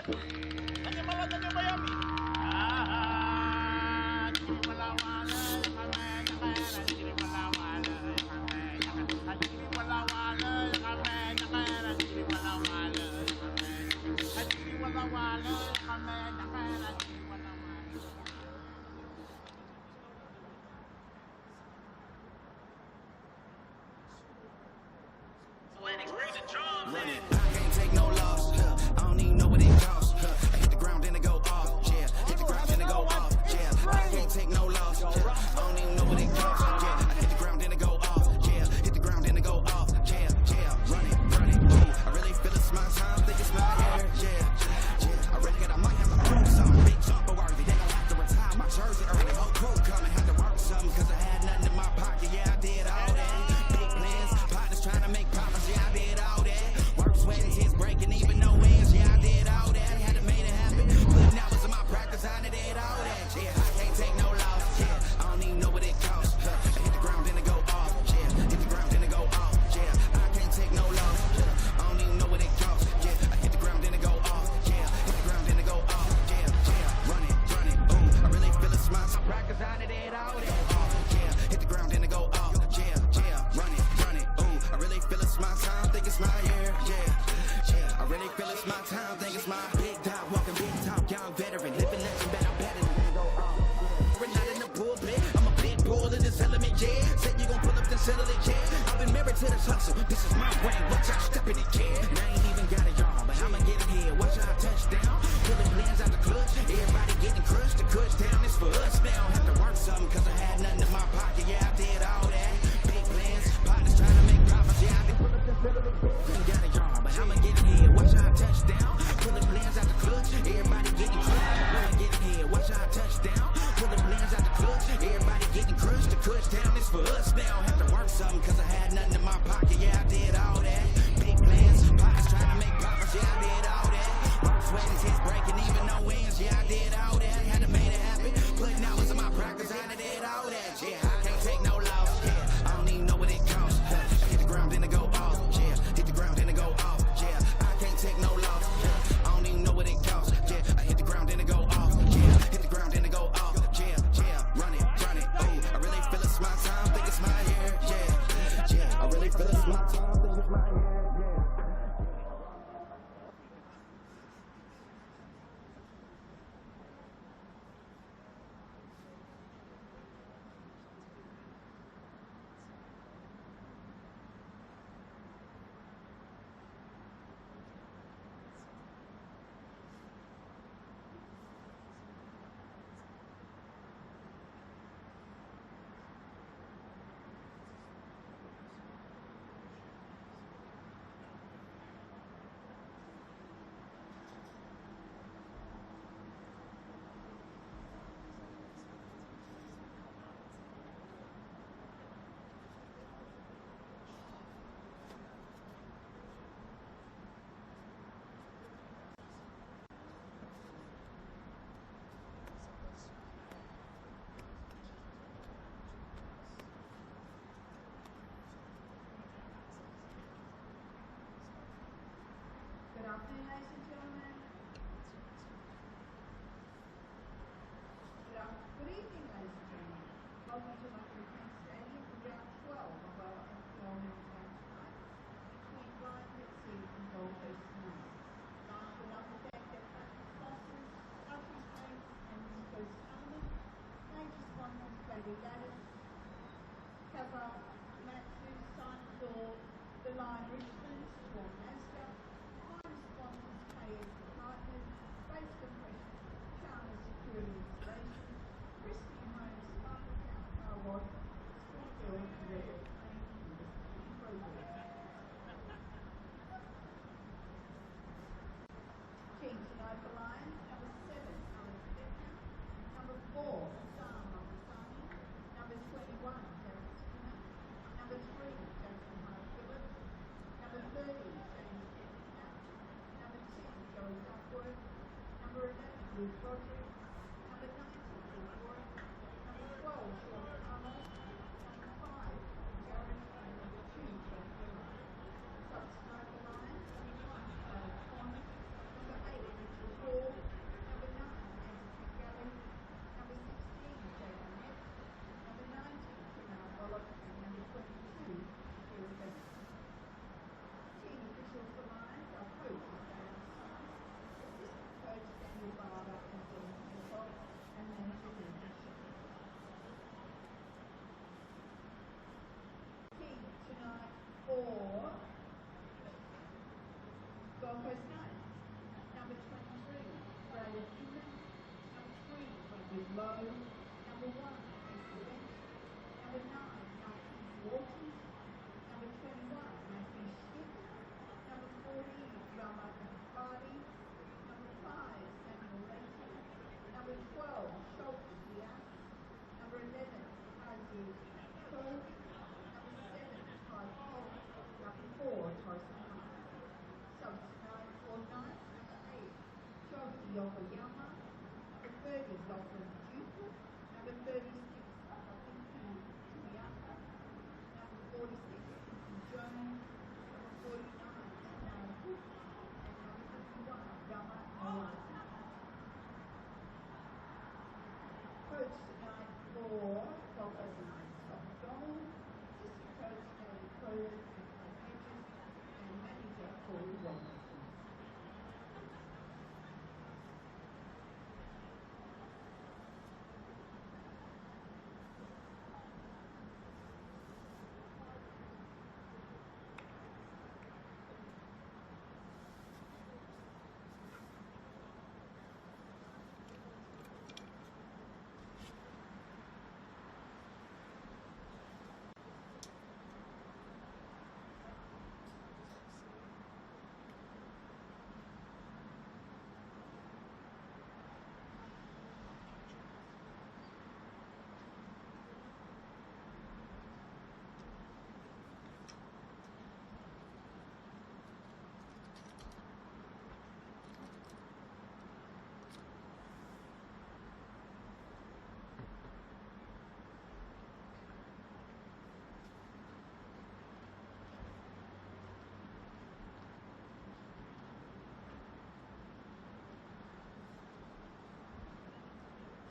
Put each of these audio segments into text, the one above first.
Hanya malah tanya Miami. Run it. I can't take no loss. I don't even know what it costs. I hit the ground and it go off. Yeah, hit the ground and it go off. Yeah, I can't take no loss. I don't even know what it costs. Yeah, I hit the ground and it go off. Yeah, hit the ground and it go off. Yeah, yeah, run it, run it. Ooh, I really feel it's my time. Think it's my year. Yeah, yeah. I really got. I might have to prove something. Big jumper worthy. They gon' have to retire my jersey early. Whole crew coming. Had to work something 'cause I had nothing in my pocket. Yeah, I did all that. Big plans. Partners trying to make profits. Yeah, I did all that. Work, sweat, and tears breaking, even no ends. Yeah, I did all that. Had to make it happen. Putting hours in my practice, I did all that. Yeah, I can't take no loss. Yeah, I don't even know what it costs. I hit the ground, then it go off. Yeah, hit the ground, then it go off. Yeah, I can't take no loss. Yeah, I don't even know what it costs. Yeah, I hit the ground, then it go off. Yeah, hit the ground, then it go off. Yeah, yeah, run it, run it. Ooh, I really feel it's my practice, I did all that. Yeah, hit the ground, then it go off. Yeah, yeah, run it, run it. Ooh, I really feel it's my time, think it's my year. Yeah, yeah, I really feel it's my time, think it's my big dog, walking big talk, young veteran, living legend, bet I'm better than go off. We're not in the pulpit, I'm a big bull in this element, yeah. Said you gon' pull up the settlement, yeah. I've been married to this hustle, this is my way, watch out, step in it, yeah. And I ain't even got a yard, but I'ma get it here, watch out, touchdown. Pulling plans out the clutch, everybody getting crushed, the touchdown is for us now. Have to work something 'cause I had nothing in my pocket, yeah, I did all that. Big plans, partners trying to make profits, yeah, I did pull up the settlement, yeah. Ain't got a yard, but I'ma get it here, watch out, touchdown. Pulling plans out the clutch, everybody getting crushed, I'ma get it here, watch out, touchdown. Pulling plans out the clutch, everybody getting crushed, the touchdown is for us now. Have to work something 'cause I had nothing in my pocket, yeah, I did all that. Big plans, partners trying to make profits, yeah, I did all that. Work, sweat, and tears breaking, even no ends, yeah, I did all that. Had to make it happen, putting hours in my practice, I did all that. Yeah, I can't take no loss, yeah, I don't even know what it costs. I hit the ground, then it go off, yeah, hit the ground, then it go off, yeah, I can't take no loss, yeah, I don't even know what it costs, yeah, I hit the ground, then it go off, yeah, hit the ground, then it go off, yeah, yeah, run it, ooh, I really feel it's my time, think it's my year, yeah, yeah, I really feel it's my time, think it's my year, yeah. Good afternoon, ladies and gentlemen. Good evening, ladies and gentlemen. Welcome to Lottery King Stadium for round 12 of our NPL men's game tonight between Blind Pixie and Gold Coast Tonight. Blind will undertake their practice classes, Lottery Games and East Coast Tournament. Major sponsors play the ladders, cover matches, sign 4, the line Richmond for Mazda, home sponsors KS Partners, base compression, Charter Security Installation, Christian Homes, Smart Account Car Wash, Schoolfield, Red, and Progress. Team tonight for Lions, number 7, Alex Becker, number 4, Sam Montesani, number 21, Derek Skinner, number 3, Jason Hart Phillips, number 30, James Kepner, number 10, Joey Duckworth, number 11, Luke Roderick, number 19, Luke Warren, number 12, Sean Connell, number 5, Jared, and number 2, Jeff Miller. Subscribe the Lions, number 1, Tyler Corner, number 8, Mitchell Hall, number 9, Anthony Galley, number 16, Jaden Metz, number 19, Canal Bullock, and number 22, Kieran Bennett. Team officials for Lions are coach Dan Simon, assistant coach Daniel Barber and Dean Hancock, and manager Dean Bishop. Team tonight for Gold Coast Knights, number 23, Brandon Inman, number 3, Wendy Lowe, number 1, Esther Bench, number 9, Narcisse Walters, number 21, Matthew Stick, number 14, Rama Hardy, number 5, Samuel Leighton, number 12, Schultz Diaz, number 11, Hazu Cole, number 7, Todd Holt, number 4, Tyson Hart. Subscribe for Knights, number 8, Shoji Yokoyama, number 30, Lachlan Duke, number 36, Akapinki Tumiaka, number 46, Quincy Jones, number 49, Tanara Hook, and number 51, Rama Nawasi. Coach tonight for Gold Coast Knights, Scott McDonald, assistant coach David Crowley and Clint Hedges, and manager Corey Robinson.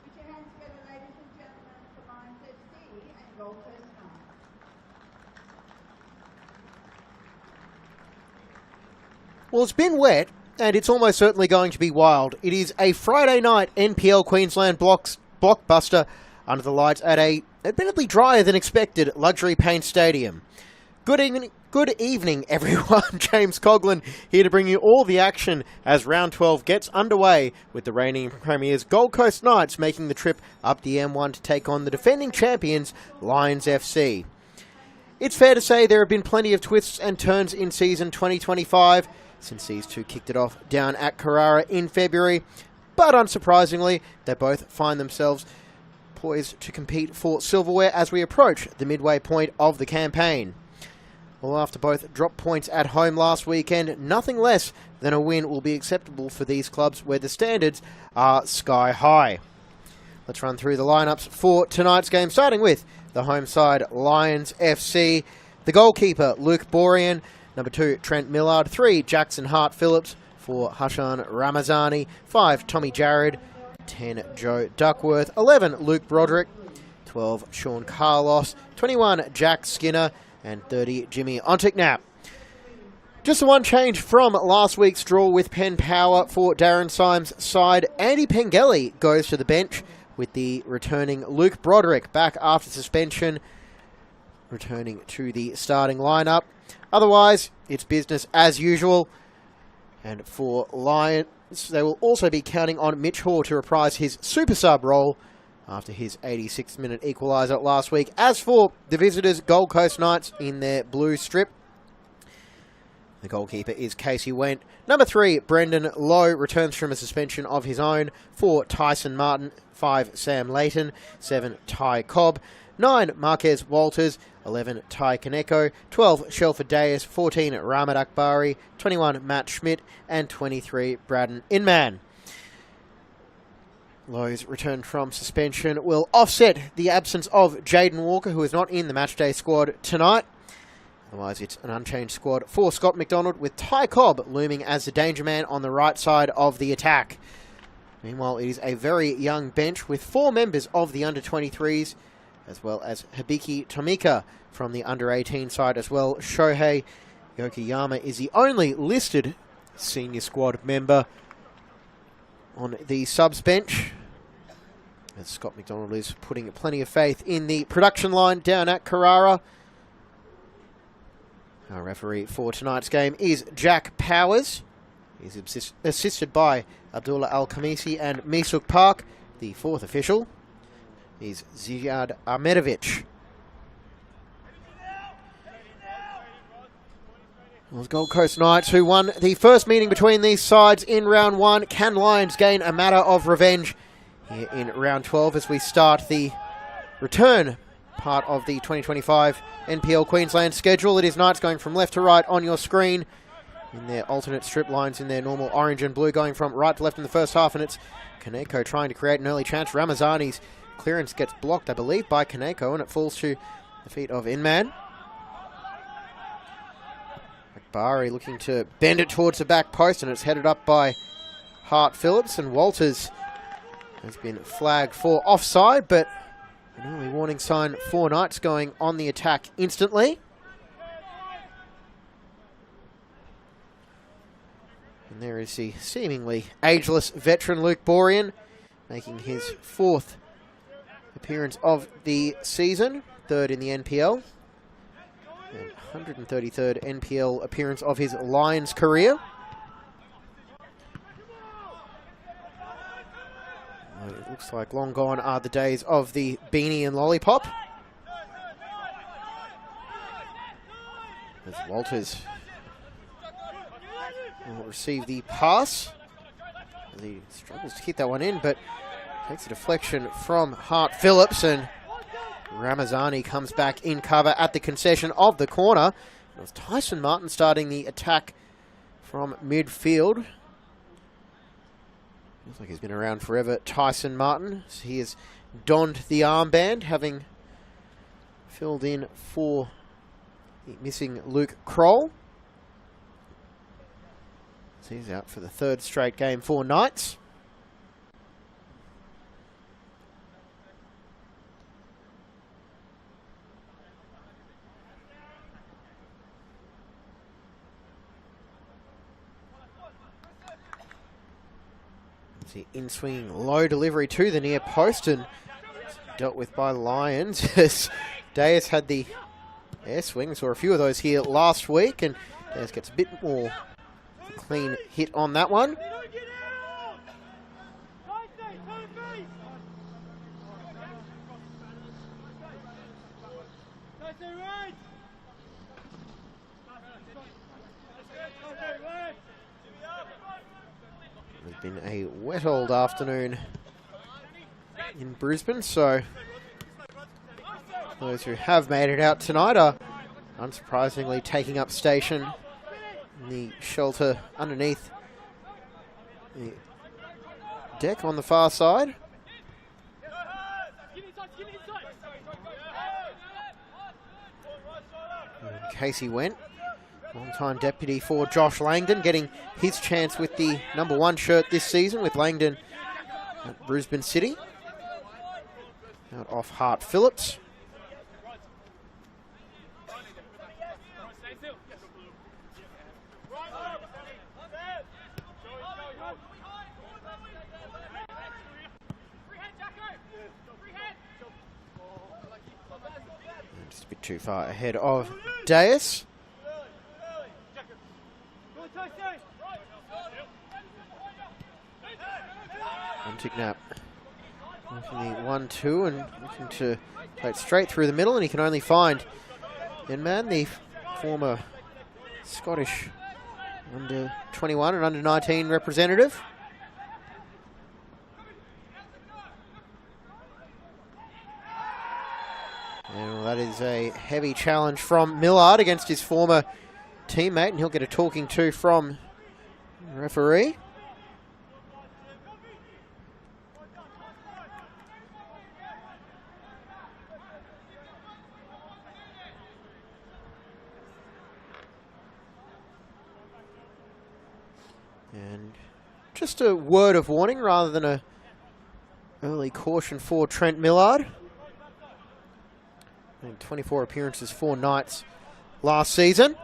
Put your hands together, ladies and gentlemen, for Lions FC and Gold Coast Knights. Well, it's been wet, and it's almost certainly going to be wild. It is a Friday night NPL Queensland blockbuster under the lights at a admittedly drier than expected Luxury Paint Stadium. Good evening, everyone. James Coughlin here to bring you all the action as round 12 gets underway with the reigning premiers Gold Coast Knights making the trip up the M1 to take on the defending champions Lions FC. It's fair to say there have been plenty of twists and turns in season 2025 since these two kicked it off down at Carrara in February, but unsurprisingly, they both find themselves poised to compete for silverware as we approach the midway point of the campaign. Well, after both dropped points at home last weekend, nothing less than a win will be acceptable for these clubs where the standards are sky high. Let's run through the lineups for tonight's game, starting with the home side Lions FC. The goalkeeper, Luke Borean. Number 2, Trent Millard. 3, Jackson Hart Phillips. 4, Hashan Ramazani. 5, Tommy Jarrod. 10, Joe Duckworth. 11, Luke Broderick. 12, Sean Carlos. 21, Jack Skinner. And 30, Jimmy Ontiknap. Just the one change from last week's draw with pen power for Darren Symes' side. Andy Pengelly goes to the bench with the returning Luke Broderick back after suspension. returning to the starting lineup. Otherwise, it's business as usual. And for Lions, they will also be counting on Mitch Hoare to reprise his super sub role after his 86th-minute equaliser last week. As for the visitors, Gold Coast Knights in their blue strip, the goalkeeper is Casey Wendt. Number 3, Brendan Lowe, returns from a suspension of his own. 4, Tyson Martin. 5, Sam Layton. 7, Ty Cobb. 9, Marquez Walters. 11, Ty Kaneko. 12, Shelford Dayas. 14, Rahmat Akbari. 21, Matt Schmidt. And 23, Braden Inman. Lowe's return from suspension will offset the absence of Jaden Walker, who is not in the matchday squad tonight. Otherwise, it's an unchanged squad for Scott McDonald, with Ty Cobb looming as the danger man on the right side of the attack. Meanwhile, it is a very young bench with 4 members of the under-23s, as well as Hibiki Tomika from the under-18 side as well. Shohei Yokoyama is the only listed senior squad member on the subs bench, as Scott McDonald is putting plenty of faith in the production line down at Carrara. Our referee for tonight's game is Jack Powers. He's assisted by Abdullah Al-Khamisi and Misuk Park. The 4th official is Ziad Ahmedovich. Well, Gold Coast Knights, who won the first meeting between these sides in round 1. Can Lions gain a matter of revenge here in round 12 as we start the return part of the 2025 NPL Queensland schedule? It is Knights going from left to right on your screen in their alternate strip lines in their normal orange and blue, going from right to left in the first half, and it's Kaneko trying to create an early chance. Ramazani's clearance gets blocked, I believe, by Kaneko, and it falls to the feet of Inman. Akbari looking to bend it towards the back post, and it's headed up by Hart Phillips, and Walters has been flagged for offside, but an early warning sign for Knights going on the attack instantly. And there is the seemingly ageless veteran Luke Borean, making his 4th appearance of the season, 3rd in the NPL, and 133rd NPL appearance of his Lions career. It looks like long gone are the days of the beanie and lollipop, as Walters will receive the pass. He struggles to keep that one in, but takes a deflection from Hart Phillips, and Ramazani comes back in cover at the concession of the corner. It was Tyson Martin starting the attack from midfield. Looks like he's been around forever, Tyson Martin. So he has donned the armband, having filled in for the missing Luke Kroll. So he's out for the 3rd straight game for Knights. The in-swinging low delivery to the near post, and dealt with by Lions as Dayas had the air swing. Saw a few of those here last week, and Dayas gets a bit more clean hit on that one. It's been a wet old afternoon in Brisbane, so those who have made it out tonight are unsurprisingly taking up station in the shelter underneath the deck on the far side. And Casey Wendt, long-time deputy for Josh Langdon, getting his chance with the number 1 shirt this season with Langdon at Brisbane City. Out off Hart Phillips. Just a bit too far ahead of Deus. Montignap making the 1-2 and looking to play it straight through the middle, and he can only find Inman, the former Scottish under 21 and under 19 representative. And that is a heavy challenge from Millard against his former teammate, and he'll get a talking to from the referee. And just a word of warning rather than a early caution for Trent Millard. And 24 appearances for Knights last season.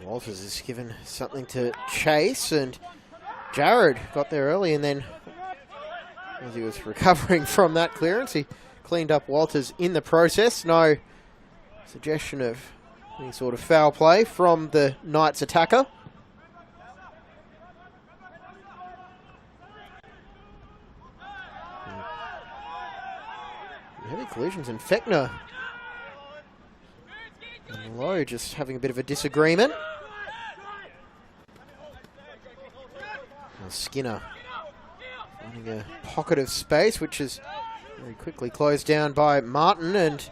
Walters is given something to chase, and Jared got there early, and then as he was recovering from that clearance, he cleaned up Walters in the process. No suggestion of any sort of foul play from the Knights attacker. Heavy collisions, and Fechner and Lowe just having a bit of a disagreement. Skinner finding a pocket of space, which is very quickly closed down by Martin, and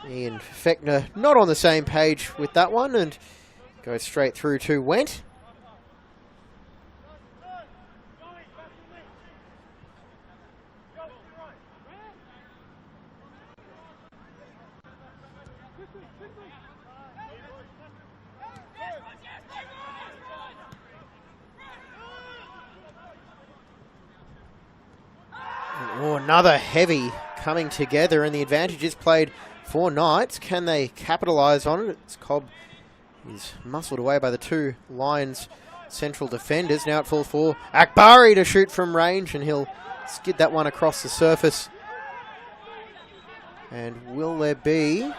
Ian Fechner not on the same page with that one and goes straight through to Went. Oh, another heavy coming together, and the advantage is played for Knights. Can they capitalise on it? It's Cobb is muscled away by the two Lions central defenders. Now it falls for Akbari to shoot from range, and he'll skid that one across the surface. And will there be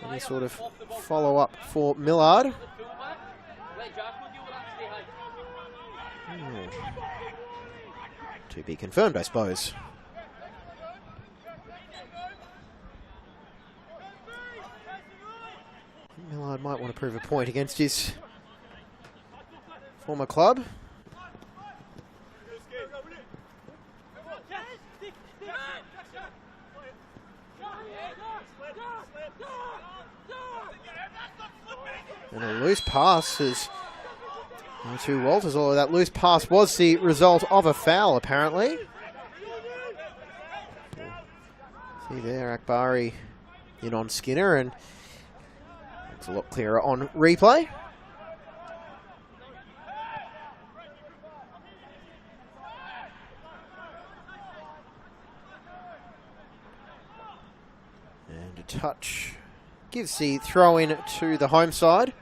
any sort of follow-up for Millard? To be confirmed, I suppose. Millard might want to prove a point against his former club. And a loose pass is to Walters, although that loose pass was the result of a foul, apparently. See there, Akbari in on Skinner, and looks a lot clearer on replay. And a touch gives the throw in to the home side.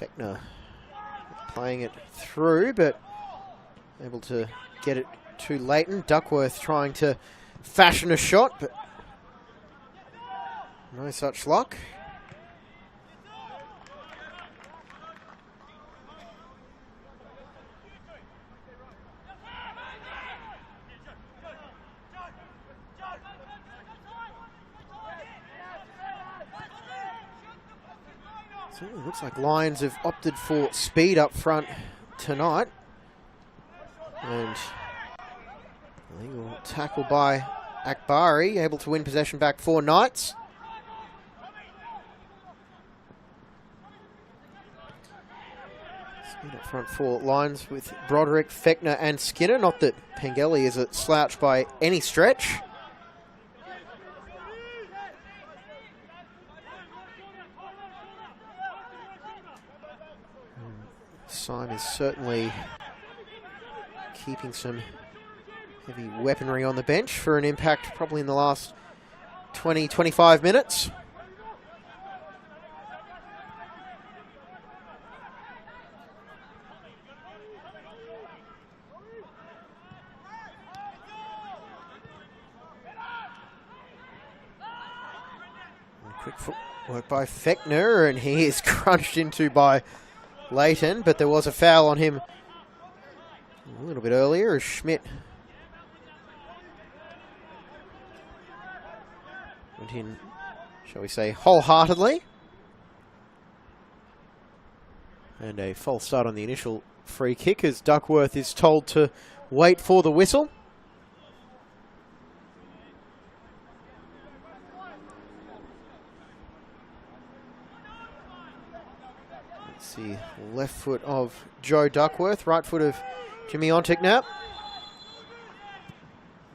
Fechner playing it through, but able to get it to Leighton. Duckworth trying to fashion a shot, but no such luck. Certainly looks like Lions have opted for speed up front tonight. And Illegal tackle by Akbari, able to win possession back for Knights. Spin up front four lines with Broderick, Fechner and Skinner. Not that Pengelly is a slouch by any stretch. Syme is certainly keeping some heavy weaponry on the bench for an impact probably in the last 20-25 minutes. Quick footwork by Fechner, and he is crunched into by Leighton, but there was a foul on him a little bit earlier as Schmidt went in, shall we say, wholeheartedly. And a false start on the initial free kick as Duckworth is told to wait for the whistle. See, left foot of Joe Duckworth, right foot of Jimmy Ontignap.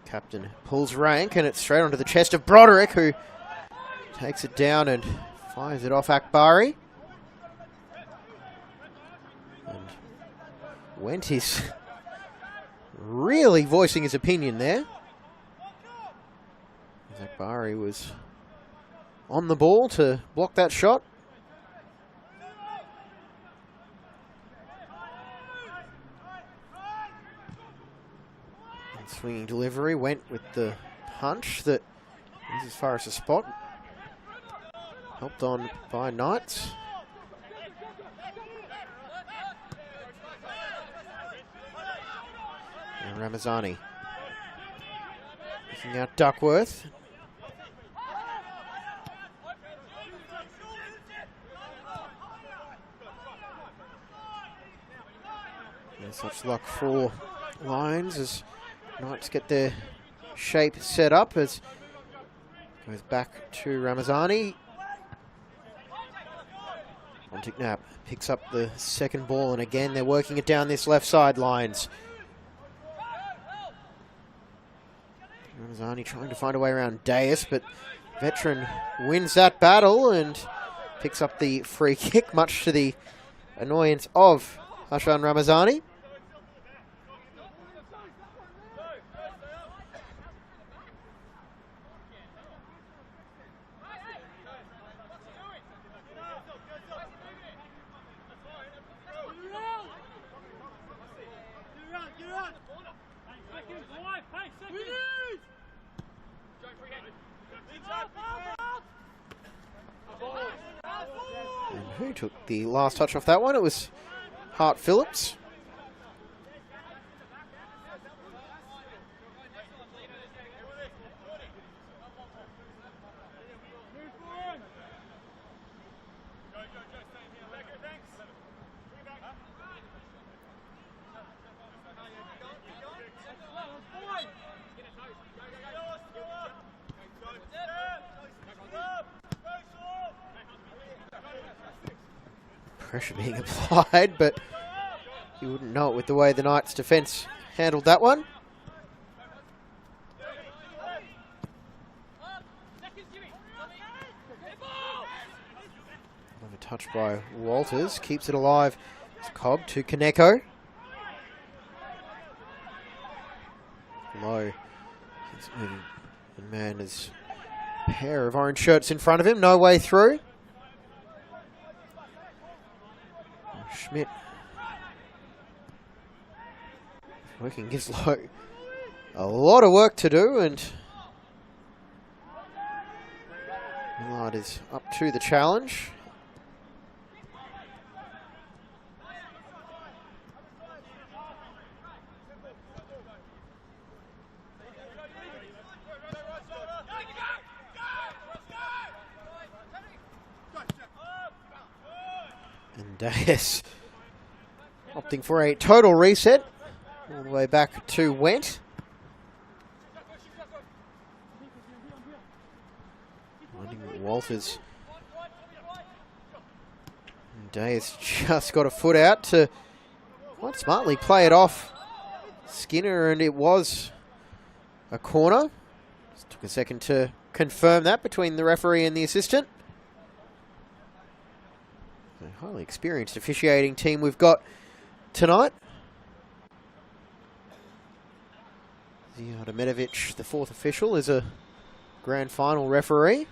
Captain pulls rank and it's straight onto the chest of Broderick, who takes it down and fires it off Akbari. And Went is really voicing his opinion there. Akbari was on the ball to block that shot. Swinging delivery, went with the punch that is as far as the spot. Helped on by Knights. And Ramazani picking out Duckworth. And such luck for Lions as Knights get their shape set up as goes back to Ramazani. Ontignap picks up the second ball, and again they're working it down this left side. Lines. Ramazani trying to find a way around Deus, but Veteran wins that battle and picks up the free kick, much to the annoyance of Hashan Ramazani. And who took the last touch off that one? It was Hart Phillips. Pressure being applied, but you wouldn't know it with the way the Knights' defence handled that one. Another touch by Walters, keeps it alive. It's Cobb to Kaneko. Low. He's moving. And man, there's a pair of orange shirts in front of him, no way through. Schmidt working gives Lowe a lot of work to do, and Millard is up to the challenge. And Deus opting for a total reset all the way back to Went. Finding Walters. Day's just got a foot out to quite smartly play it off Skinner, and it was a corner. Just took a second to confirm that between the referee and the assistant. A highly experienced officiating team we've got tonight. Zijada Medovic, the fourth official, is a grand final referee.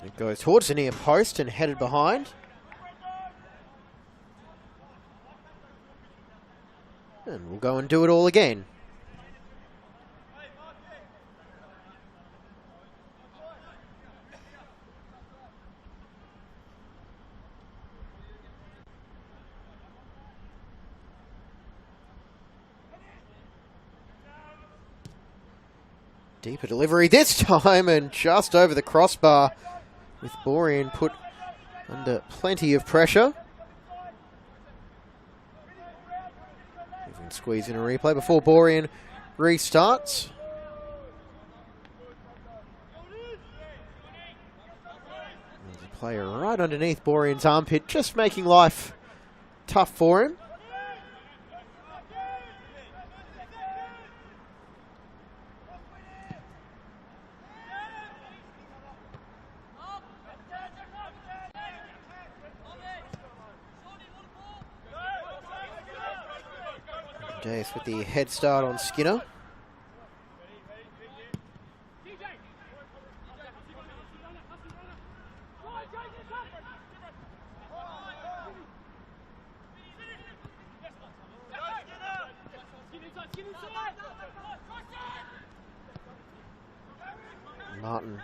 It goes towards the near post and headed behind. And we'll go and do it all again. Deeper delivery this time, and just over the crossbar, with Borean put under plenty of pressure. Even squeeze in a replay before Borean restarts. There's a player right underneath Borean's armpit, just making life tough for him. Dace with the head start on Skinner. Martin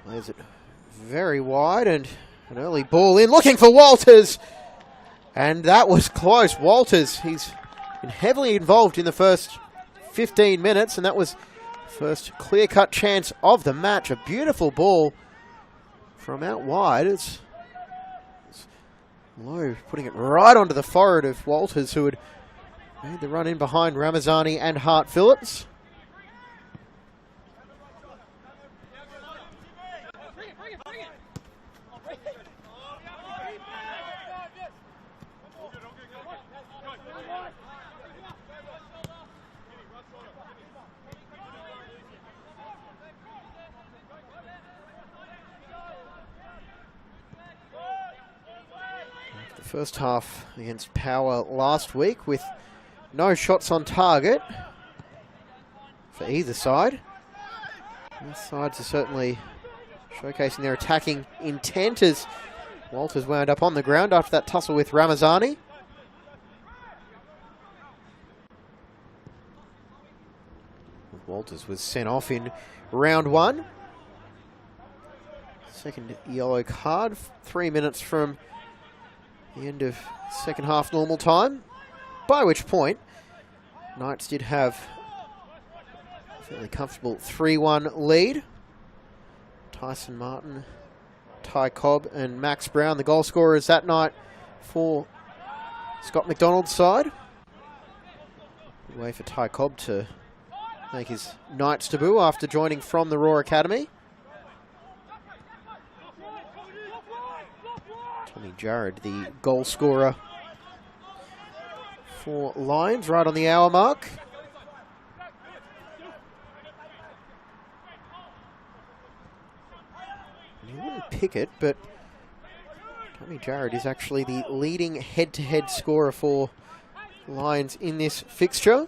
plays it very wide, and an early ball in, looking for Walters. And that was close. Walters, he's been heavily involved in the first 15 minutes, and that was the first clear-cut chance of the match. A beautiful ball from out wide. It's low, putting it right onto the forehead of Walters, who had made the run in behind Ramazani and Hart Phillips. First half against Power last week with no shots on target for either side. Both sides are certainly showcasing their attacking intent as Walters wound up on the ground after that tussle with Ramazani. Walters was sent off in round one. Second yellow card, 3 minutes from the end of second half normal time, by which point Knights did have a fairly comfortable 3-1 lead. Tyson Martin, Ty Cobb and Max Brown, the goal scorers that night for Scott McDonald's side. Good way for Ty Cobb to make his Knights debut after joining from the Raw Academy. Tommy Jarrod, the goal scorer for Lions, right on the hour mark. He wouldn't pick it, but Tommy Jarrod is actually the leading head-to-head scorer for Lions in this fixture.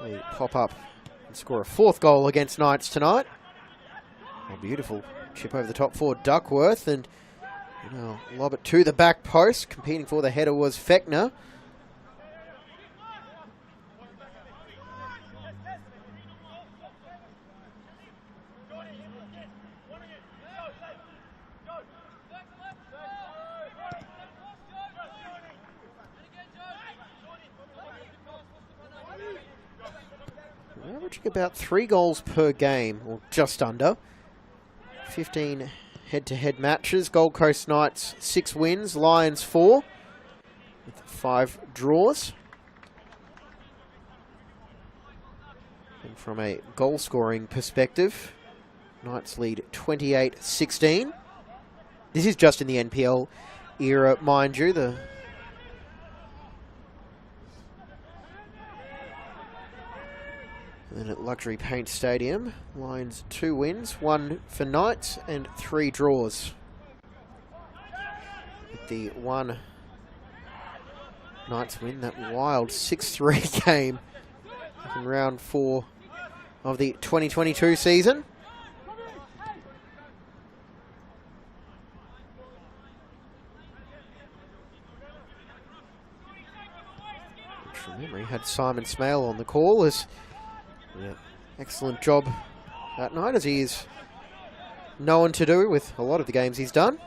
They pop up and score a fourth goal against Knights tonight. A beautiful chip over the top for Duckworth, and lob it to the back post. Competing for the header was Fechner. averaging about 3 goals per game, or just under. 15 head-to-head matches. Gold Coast Knights 6 wins, Lions 4, with 5 draws. And from a goal-scoring perspective, Knights lead 28-16. This is just in the NPL era, mind you. Then at Luxury Paint Stadium, Lions 2 wins, 1 for Knights and 3 draws. With the 1 Knights win, that wild 6-3 game in round 4 of the 2022 season. From memory, had Simon Smale on the call as excellent job that night, as he is known to do with a lot of the games he's done.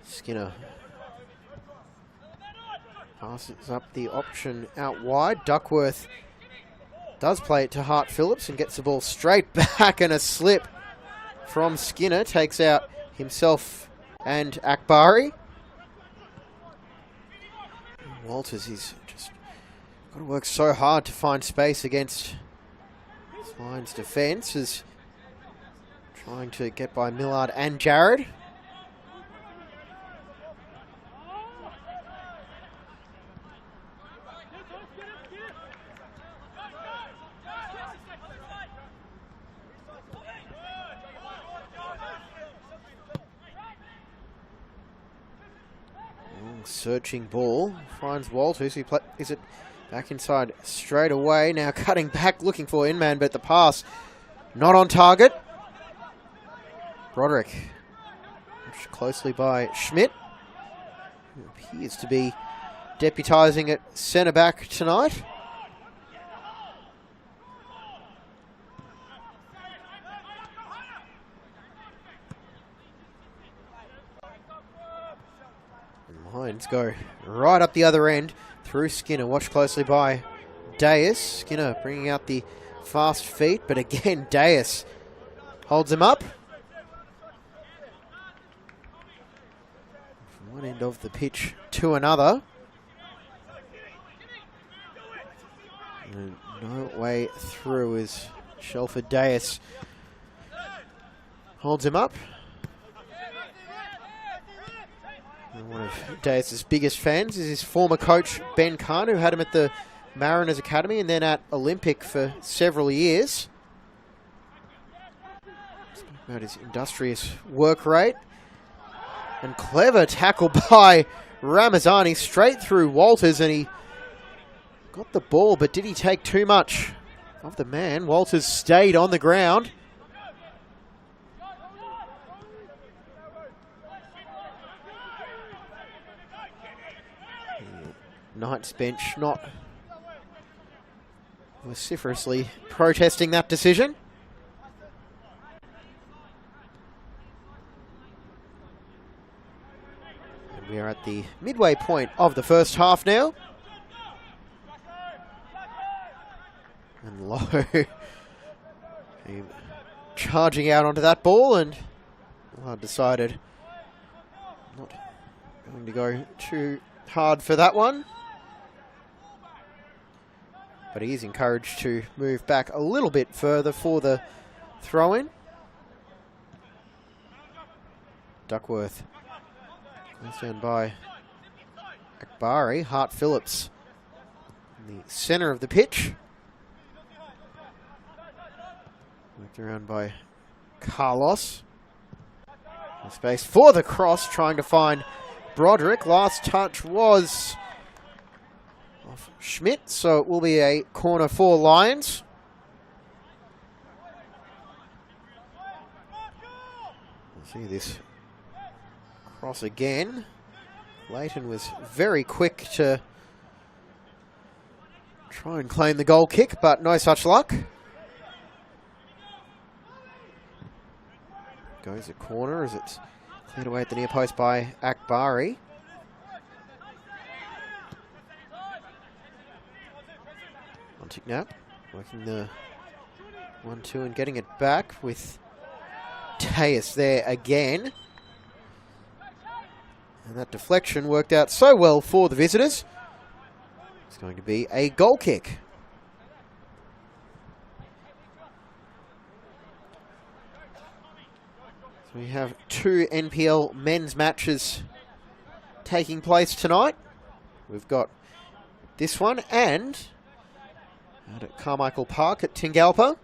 Skinner passes up the option out wide. Duckworth does play it to Hart Phillips and gets the ball straight back, and a slip from Skinner takes out himself and Akbari. Walters, he's just got to work so hard to find space against this Lions defence, is trying to get by Millard and Jared. Searching ball, finds Walters, who is it back inside straight away. Now cutting back, looking for Inman, but the pass not on target. Broderick, watched closely by Schmidt, who appears to be deputising at centre back tonight. Lions go right up the other end through Skinner. Watched closely by Deus. Skinner bringing out the fast feet, but again, Deus holds him up. From one end of the pitch to another. And no way through as Shelford Deus holds him up. One of Deus' biggest fans is his former coach, Ben Kahn, who had him at the Mariners Academy and then at Olympic for several years. Spoke about his industrious work rate. And clever tackle by Ramazani straight through Walters, and he got the ball, but did he take too much of the man? Walters stayed on the ground. Knights bench not vociferously protesting that decision. And we are at the midway point of the first half now. And Lowe charging out onto that ball, and decided not going to go too hard for that one. But he is encouraged to move back a little bit further for the throw-in. Duckworth goes down by Akbari. Hart Phillips in the centre of the pitch. Worked around by Carlos. In space for the cross, trying to find Broderick. Last touch was off Schmidt, so it will be a corner for Lions. We'll see this cross again. Leighton was very quick to try and claim the goal kick, but no such luck. goes a corner as it's cleared away at the near post by Akbari. Montignap working the 1-2 and getting it back with Tejas there again. And that deflection worked out so well for the visitors. It's going to be a goal kick. So we have 2 NPL men's matches taking place tonight. We've got this one and out at Carmichael Park at Tingalpa.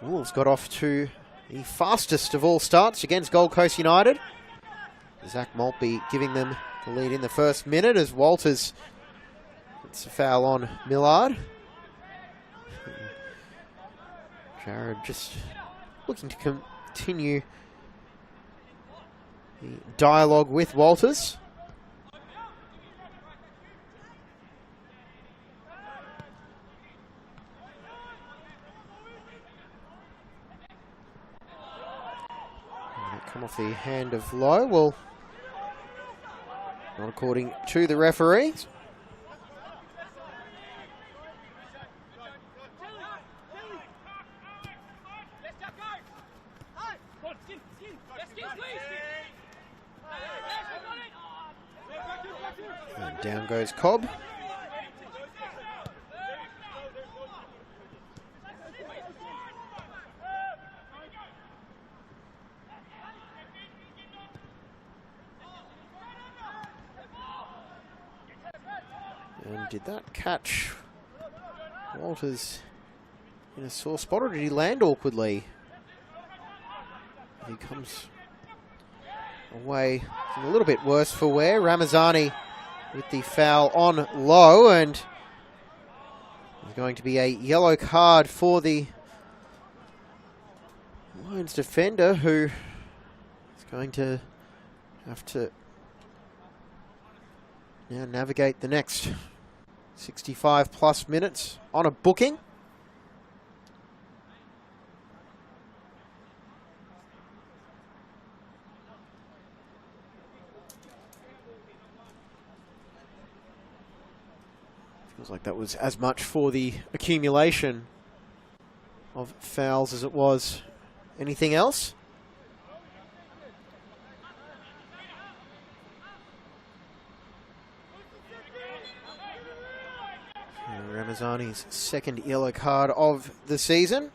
Wolves got off to the fastest of all starts against Gold Coast United. Zach Maltby giving them the lead in the first minute as Walters gets a foul on Millard. Jared just looking to continue the dialogue with Walters. Come off the hand of Lowe. Well, not according to the referees. And down goes Cobb. And did that catch Walters in a sore spot, or did he land awkwardly? He comes away a little bit worse for wear. Ramazani with the foul on Lowe, and there's going to be a yellow card for the Lions defender, who is going to have to now navigate the next 65 plus minutes on a booking. Feels like that was as much for the accumulation of fouls as it was anything else. Ramazani's second yellow card of the season.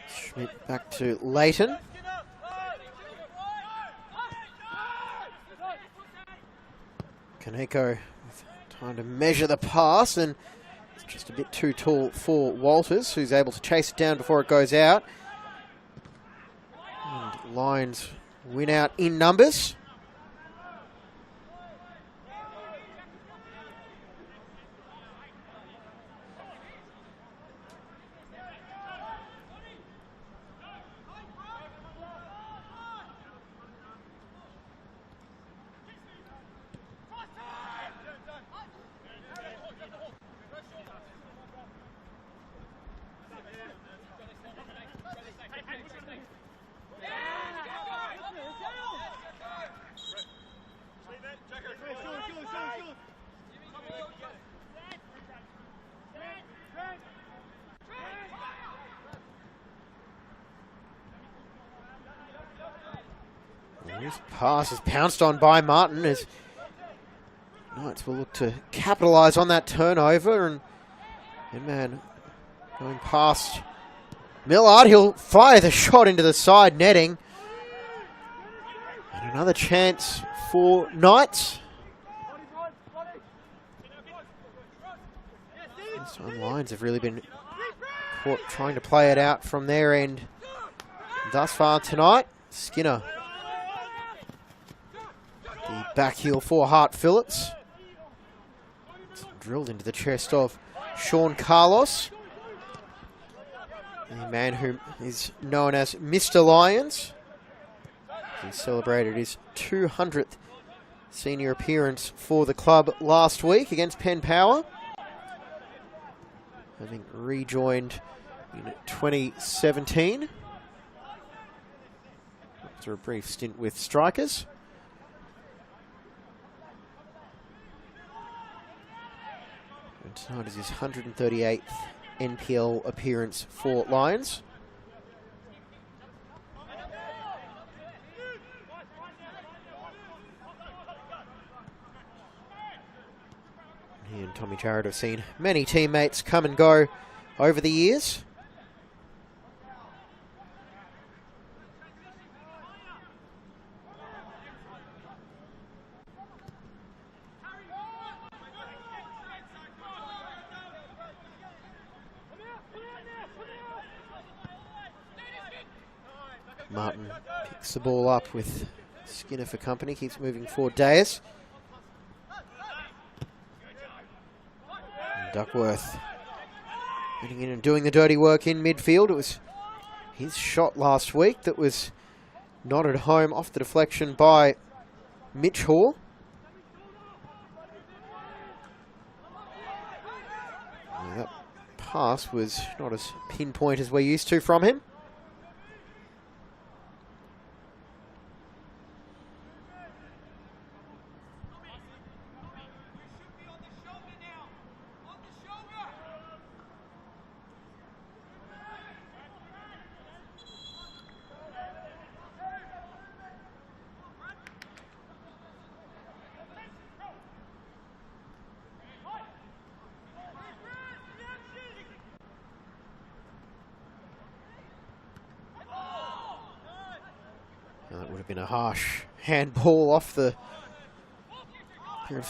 Schmidt back to Leighton. Kaneko with time to measure the pass, and it's just a bit too tall for Walters, who's able to chase it down before it goes out. And Lions win out in numbers. This pass is pounced on by Martin as Knights will look to capitalise on that turnover, and man going past Millard, he'll fire the shot into the side netting. And another chance for Knights. This time Lions have really been caught trying to play it out from their end thus far tonight. Skinner. The back heel for Hart Phillips. It's drilled into the chest of Sean Carlos. The man who is known as Mr. Lions. He celebrated his 200th senior appearance for the club last week against Penn Power, having rejoined in 2017 after a brief stint with Strikers. And tonight is his 138th NPL appearance for Lions. He and Tommy Jarrett have seen many teammates come and go over the years. Martin picks the ball up with Skinner for company, keeps moving forward Deas. And Duckworth getting in and doing the dirty work in midfield. It was his shot last week that was nodded home off the deflection by Mitch Hall. And that pass was not as pinpoint as we're used to from him. That would have been a harsh handball off the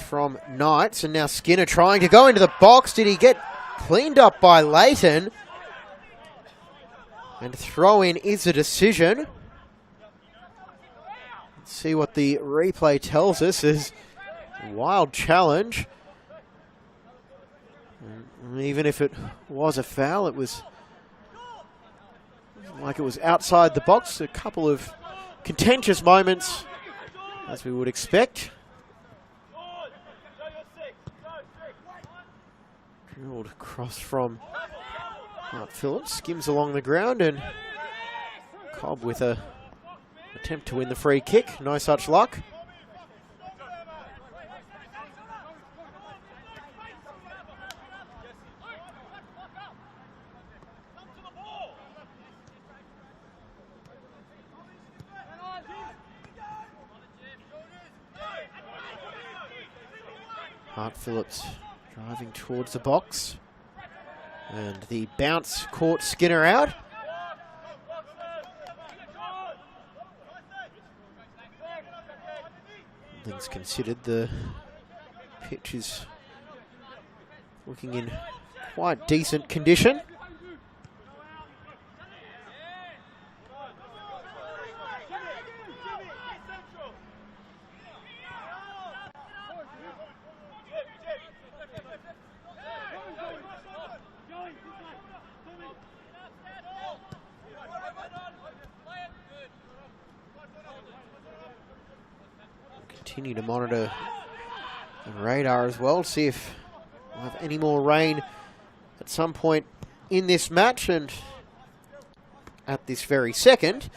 from Knights, and now Skinner trying to go into the box. Did he get cleaned up by Leighton? And throw in is a decision. Let's see what the replay tells us is a wild challenge. And even if it was a foul, it was like it was outside the box. A couple of contentious moments, as we would expect. Drilled across from Hart Phillips, skims along the ground, and Cobb with a attempt to win the free kick. No such luck. Hart Phillips driving towards the box, and the bounce caught Skinner out. Things considered, the pitch is looking in quite decent condition. Continue to monitor the radar as well, see if we'll have any more rain at some point in this match. And at this very second,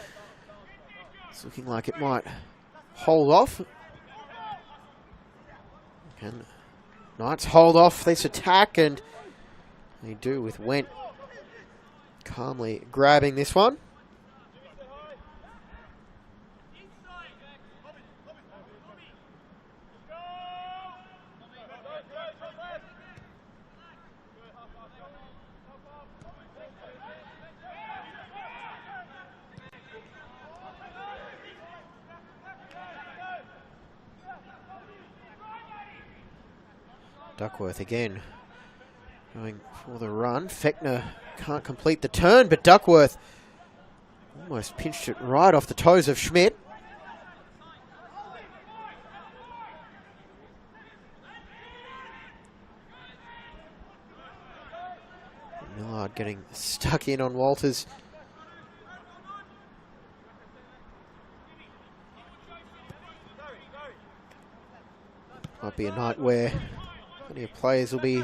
it's looking like it might hold off. Can Knights hold off this attack? And they do, with Went calmly grabbing this one. Duckworth again going for the run. Fechner can't complete the turn, but Duckworth almost pinched it right off the toes of Schmidt. Millard getting stuck in on Walters. Might be a night where plenty of players will be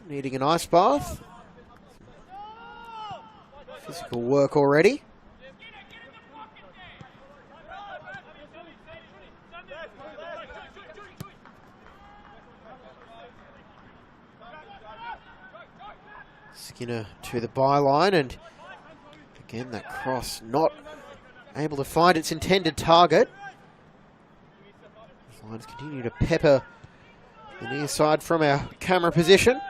needing an ice bath. Physical work already. Skinner to the byline, and again that cross not able to find its intended target. The Lions continue to pepper the near side from our camera position.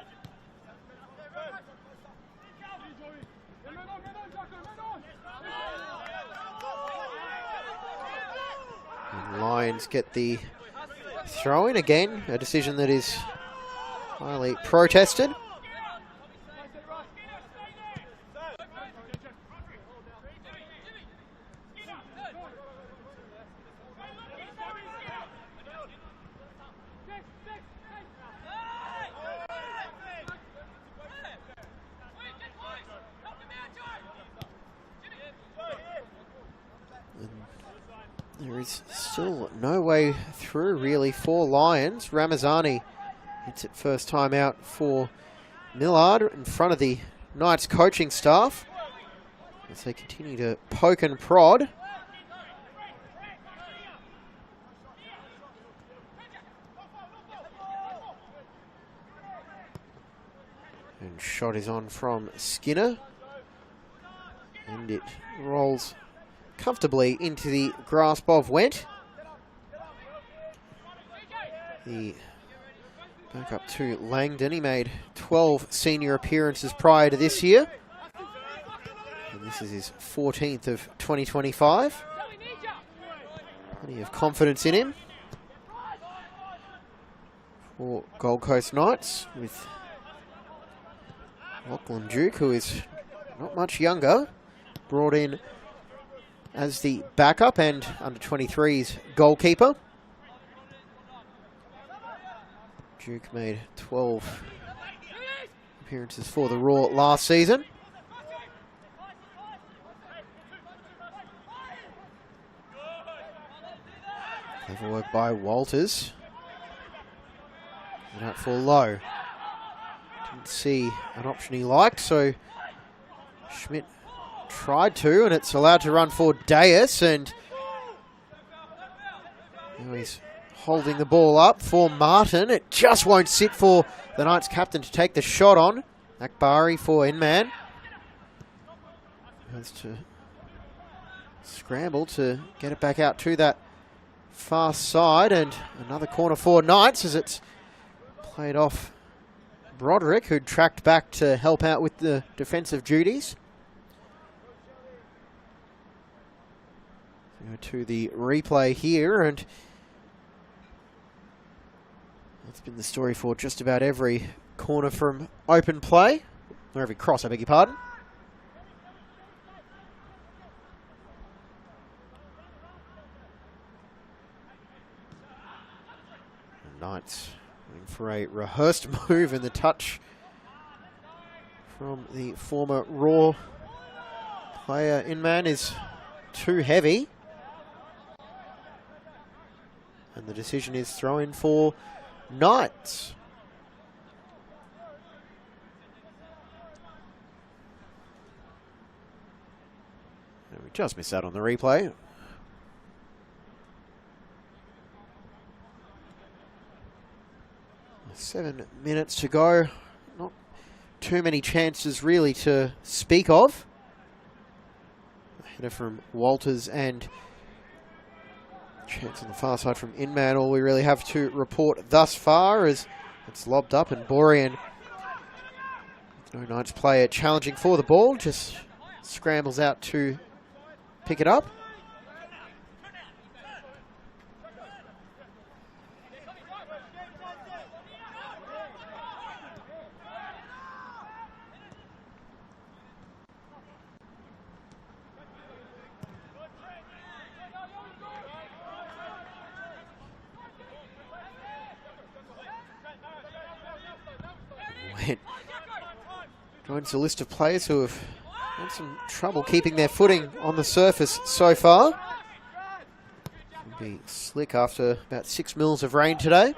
And Lions get the throw in again, a decision that is highly protested. There is still no way through really for Lions. Ramazani hits it first time out for Millard in front of the Knights coaching staff as they continue to poke and prod. And shot is on from Skinner, and it rolls comfortably into the grasp of Went. The back up to Langdon. He made 12 senior appearances prior to this year, and this is his 14th of 2025. Plenty of confidence in him for Gold Coast Knights, with Lachlan Duke, who is not much younger, brought in as the backup and under 23's goalkeeper. Duke made 12 appearances for the Raw last season. Clever work by Walters. And out for low. Didn't see an option he liked, so Schmidt tried to, and it's allowed to run for Deus, and now he's holding the ball up for Martin. It just won't sit for the Knights captain to take the shot on. Akbari for Inman. Has to scramble to get it back out to that far side, and another corner for Knights as it's played off Broderick, who tracked back to help out with the defensive duties. Go to the replay here, and that's been the story for just about every corner from open play, or every cross, I beg your pardon. And Knights looking for a rehearsed move, and the touch from the former Raw player Inman is too heavy. And the decision is throw in for Knights. And we just missed out on the replay. Seven minutes to go. Not too many chances really to speak of. A header from Walters and chance on the far side from Inman. All we really have to report thus far is it's lobbed up, and Borean, no Knights player challenging for the ball, just scrambles out to pick it up. Joins the list of players who have had some trouble keeping their footing on the surface so far. It'll be slick after about 6 mils of rain today.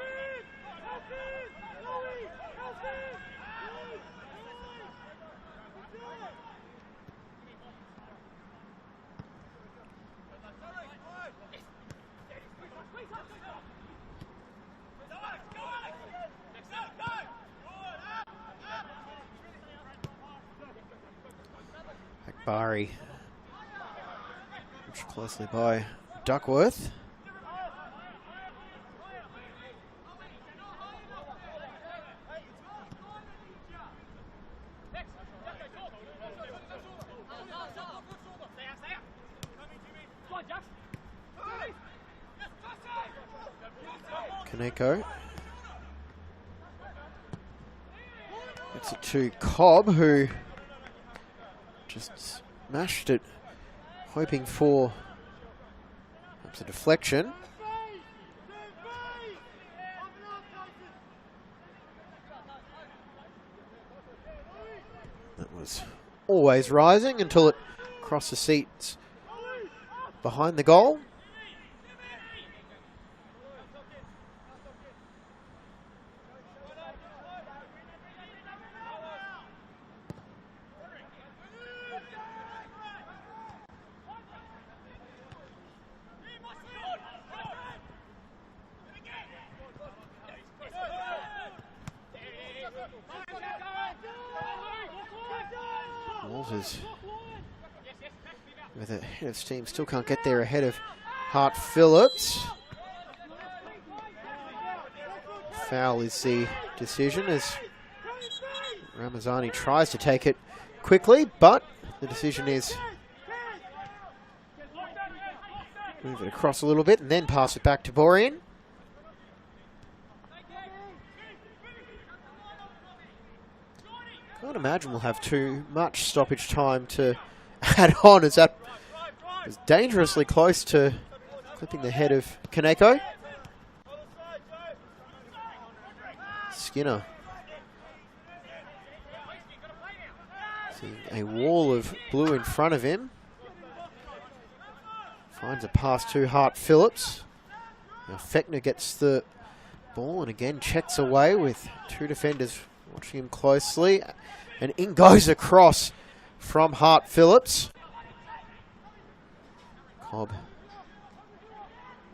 Barry, watched closely by Duckworth. Kaneko. Gets it to Cobb, who just smashed it, hoping for perhaps a deflection. That was always rising until it crossed the seats behind the goal. Walters with a head of steam, still can't get there ahead of Hart Phillips. Foul is the decision as Ramazani tries to take it quickly, but the decision is move it across a little bit and then pass it back to Borean. I can't imagine we'll have too much stoppage time to add on, as that was dangerously close to clipping the head of Kaneko. Skinner seeing a wall of blue in front of him. Finds a pass to Hart Phillips. Now Fechner gets the ball and again checks away with 2 defenders watching him closely. And in goes across from Hart Phillips. Cobb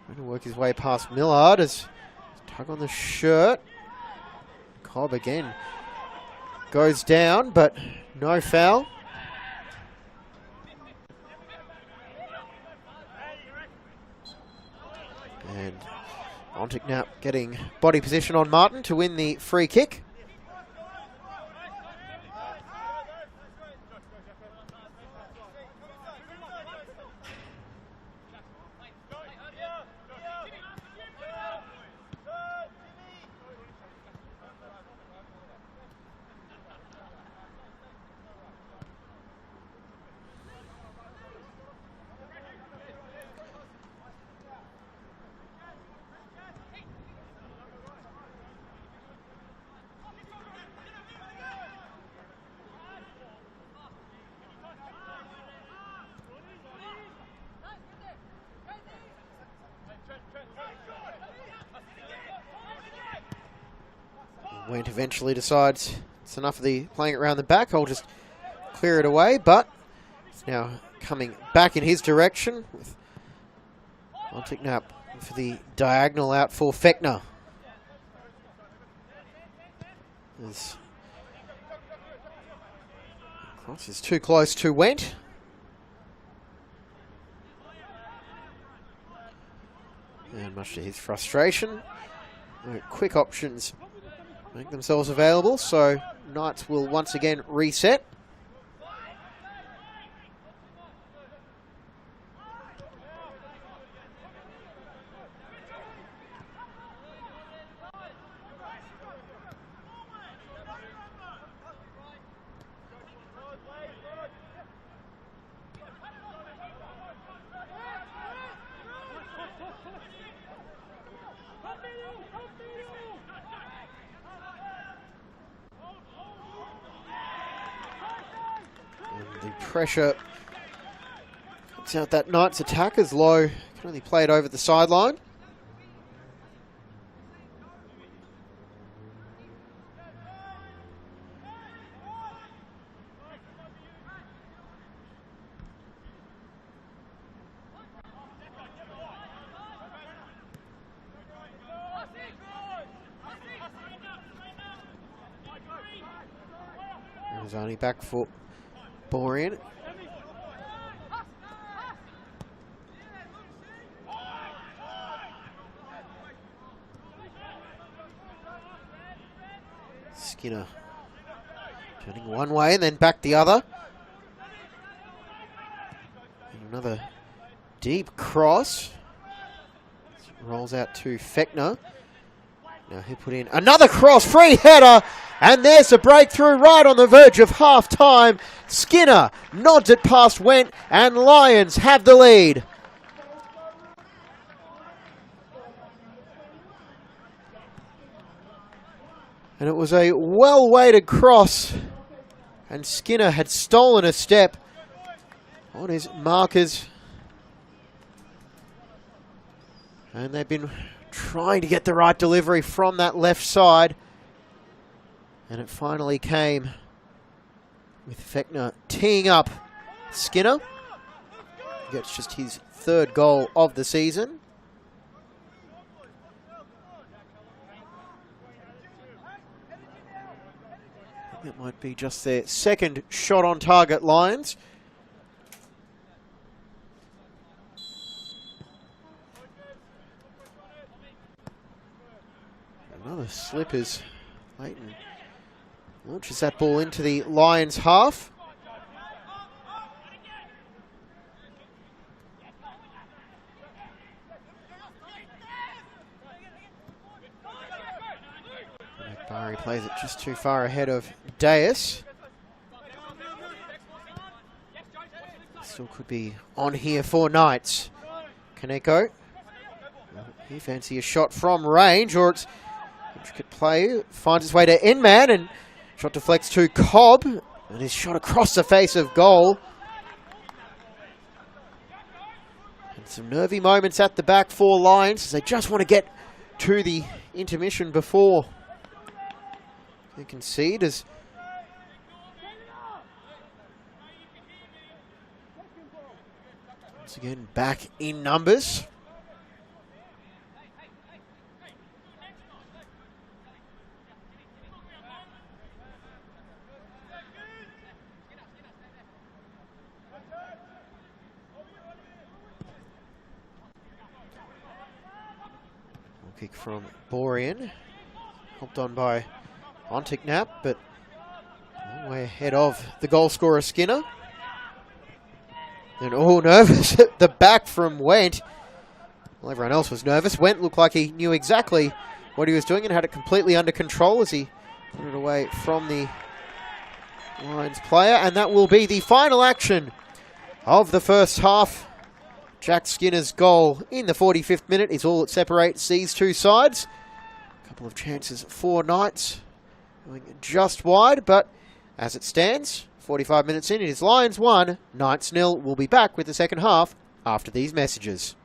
trying to work his way past Millard as tug on the shirt. Cobb again goes down, but no foul. And Montignac getting body position on Martin to win the free kick. Went eventually decides it's enough of the playing it around the back. I'll just clear it away, but it's now coming back in his direction with Montignac for the diagonal out for Fechner. As cross is too close to Went. And much to his frustration, no quick options make themselves available, so Knights will once again reset. The pressure cuts out that Knights attack as Lowe can only play it over the sideline. Only back for Borean. Skinner turning one way and then back the other. And another deep cross. Rolls out to Fechner. Now he put in another cross, free header, and there's a breakthrough right on the verge of half-time. Skinner nods it past Went, and Lions have the lead. And it was a well-weighted cross, and Skinner had stolen a step on his markers. And they've been trying to get the right delivery from that left side. And it finally came with Fechner teeing up Skinner. Gets just his third goal of the season. I think that might be just their second shot on target, Lions. Another slip as Leighton launches that ball into the Lions half. Barry plays it just too far ahead of Deus. Still could be on here for Knights. Kaneko. He fancy a shot from range, or it's intricate play. Finds its way to Inman, and shot deflects to Cobb. And his shot across the face of goal. And some nervy moments at the back for Lions as they just want to get to the intermission before they concede. As once again back in numbers. Kick from Borean, helped on by Ontiknap, but a long way ahead of the goal scorer Skinner. Then all nervous at the back from Went. Well, everyone else was nervous. Went looked like he knew exactly what he was doing and had it completely under control as he put it away from the Lions player. And that will be the final action of the first half. Jack Skinner's goal in the 45th minute is all that separates these two sides. A couple of chances for Knights, going just wide, but as it stands, 45 minutes in, it is Lions 1, Knights 0. We'll be back with the second half after these messages.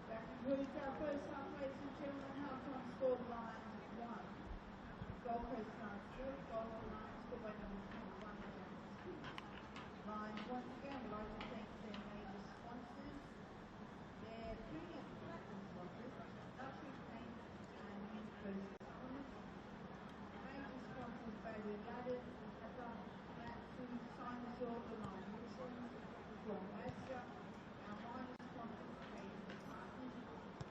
That concludes our first half, ladies and gentlemen. Halftime score Lions 1. Gold Coast Knights 0. Goal for Lions for by number 21. Lions once again would like to thank their major sponsors, their premium platinum sponsors, Luxury Paint and New Coast Supplements. Major sponsors Bailey Ladders, Pepper, Matsu, Sinosol, the Line Wilsons, Long Leicester. Our minor sponsors, Hayes Partners,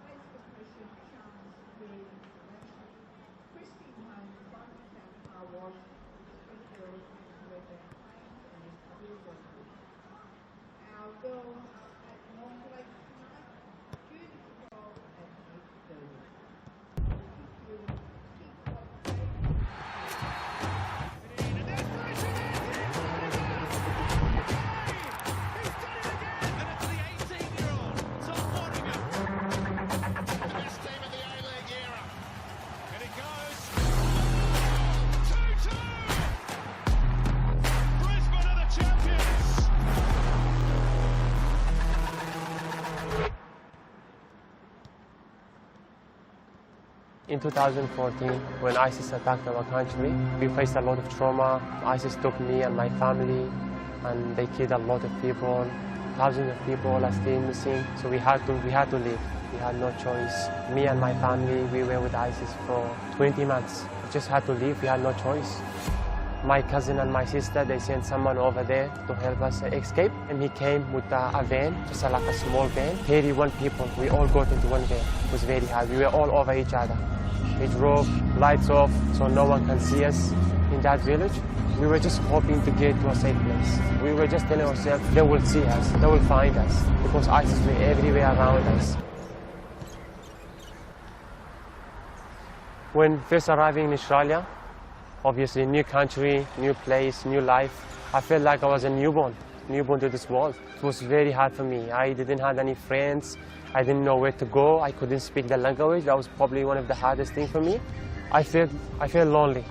Place Compression, Charms, Security Information, Christine Homes, Simon Town Car Wash, Springfield, Redbank Plains, and SW Westwood. Our girls at North Lake tonight, Junior Football at 8:30. Thank you. Keep up safe. Best team of the A-League era. And it goes. In 2014, when ISIS attacked our country, we faced a lot of trauma. ISIS took me and my family, and they killed a lot of people. Thousands of people are still missing, so we had to leave. We had no choice. Me and my family, we were with ISIS for 20 months. We just had to leave, we had no choice. My cousin and my sister, they sent someone over there to help us escape. And he came with a van, just like a small van. 31 people, we all got into one van. It was very hard. We were all over each other. We drove, lights off, so no one can see us in that village. We were just hoping to get to a safe place. We were just telling ourselves, they will see us, they will find us, because ISIS were everywhere around us. When first arriving in Australia, obviously new country, new place, new life, I felt like I was a newborn to this world. It was very hard for me. I didn't have any friends. I didn't know where to go. I couldn't speak the language. That was probably one of the hardest things for me. I felt lonely.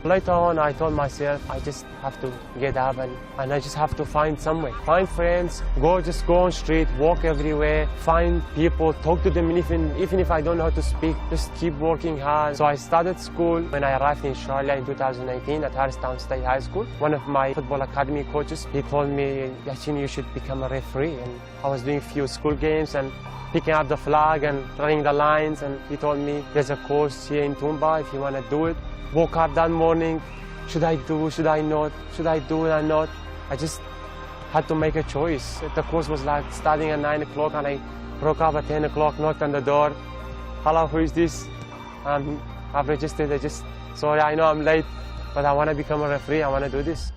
Later on, I told myself, I just have to get up and I just have to find somewhere. Find friends, just go on street, walk everywhere, find people, talk to them, and even if I don't know how to speak, just keep working hard. So I started school when I arrived in Australia in 2018 at Harristown State High School. One of my football academy coaches, he told me, Yachin, you should become a referee. And I was doing a few school games and picking up the flag and running the lines, and he told me, there's a course here in Toomba if you want to do it. Woke up that morning, should I do, should I not, should I do it or not? I just had to make a choice. The course was like starting at 9 o'clock and I broke up at 10 o'clock, knocked on the door. Hello, who is this? I've registered, sorry, I know I'm late, but I want to become a referee, I want to do this.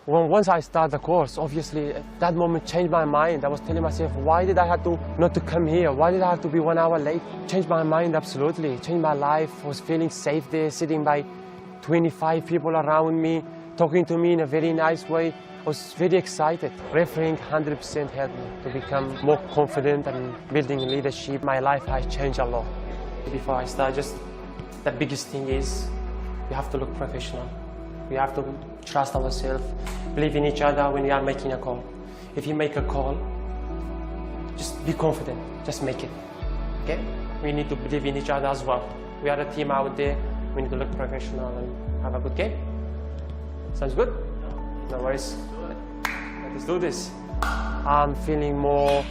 Once I started the course, obviously, that moment changed my mind. I was telling myself, why did I have to not to come here? Why did I have to be 1 hour late? Changed my mind, absolutely. Changed my life. I was feeling safe there, sitting by 25 people around me, talking to me in a very nice way. I was very excited. Refereeing 100% helped me to become more confident and building leadership. My life has changed a lot. Before I start, just the biggest thing is you have to look professional. We have to trust ourselves, believe in each other when we are making a call. If you make a call, just be confident, just make it, okay? We need to believe in each other as well. We are a team out there, we need to look professional and have a good game. Sounds good? No worries. Let's do this. I'm feeling more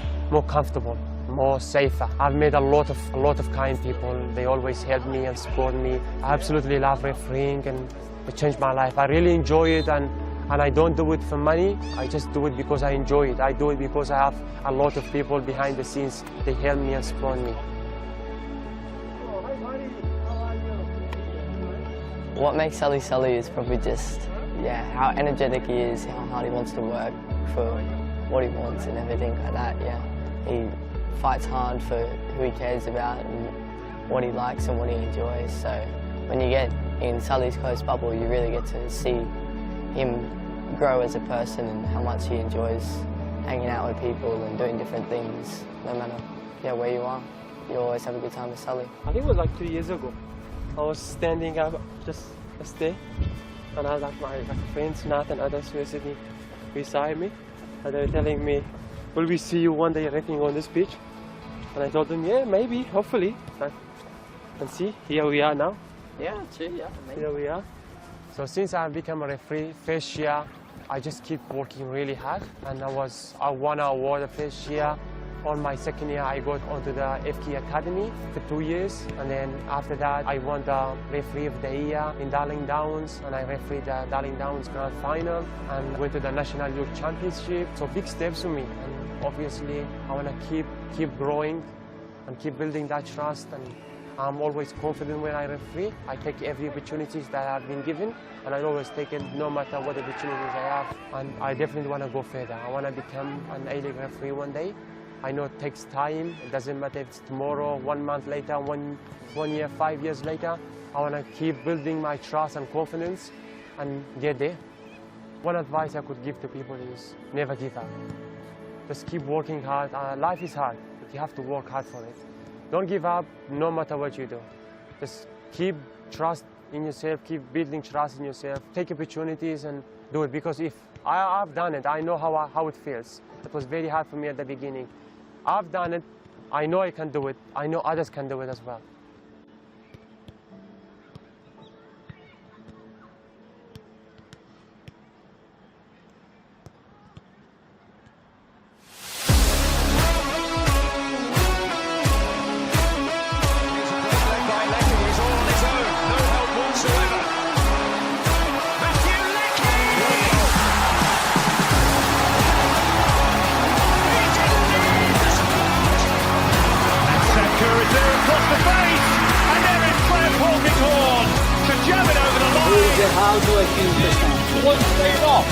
comfortable, more safer. I've met a lot of kind people. They always help me and support me. I absolutely love refereeing and it changed my life. I really enjoy it and I don't do it for money. I just do it because I enjoy it. I do it because I have a lot of people behind the scenes. They help me and support me. What makes Sully Sully is probably just, how energetic he is, how hard he wants to work for what he wants and everything like that, He fights hard for who he cares about and what he likes and what he enjoys. So when you get in Sully's close bubble, you really get to see him grow as a person and how much he enjoys hanging out with people and doing different things, no matter where you are. You always have a good time with Sully. I think it was like 2 years ago. I was standing up, just there, and I was like my friends, Nat and others were sitting beside me, and they were telling me, will we see you one day repping on this pitch? And I told them, yeah, maybe, hopefully. And see, here we are now. Yeah, true, Here we are. So since I've become a referee, first year, I just keep working really hard. And I won an award the first year. On my second year, I got onto the FK Academy for 2 years. And then after that, I won the referee of the year in Darling Downs. And I refereed the Darling Downs Grand Final. And went to the National Youth Championship. So big steps for me. And obviously, I want to keep growing and keep building that trust. And I'm always confident when I referee. I take every opportunity that I've been given, and I always take it no matter what opportunities I have. And I definitely want to go further. I want to become an A-League referee one day. I know it takes time. It doesn't matter if it's tomorrow, 1 month later, one year, 5 years later. I want to keep building my trust and confidence and get there. One advice I could give to people is never give up. Just keep working hard. Life is hard, but you have to work hard for it. Don't give up no matter what you do. Just keep trust in yourself, keep building trust in yourself. Take opportunities and do it, because if I've done it, I know how it feels. It was very hard for me at the beginning. I've done it, I know I can do it, I know others can do it as well. How do I feel this time? One straight off.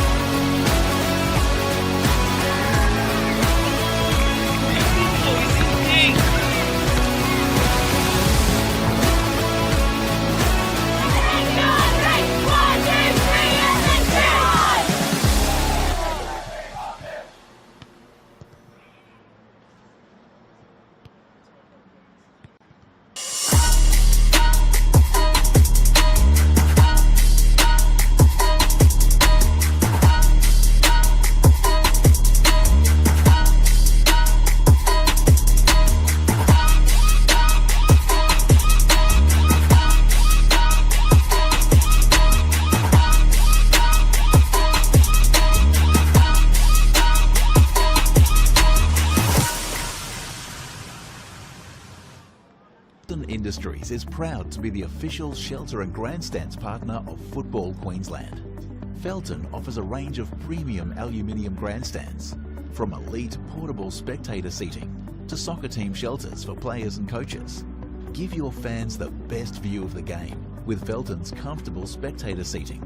Industries is proud to be the official shelter and grandstands partner of Football Queensland. Felton offers a range of premium aluminium grandstands, from elite portable spectator seating to soccer team shelters for players and coaches. Give your fans the best view of the game with Felton's comfortable spectator seating.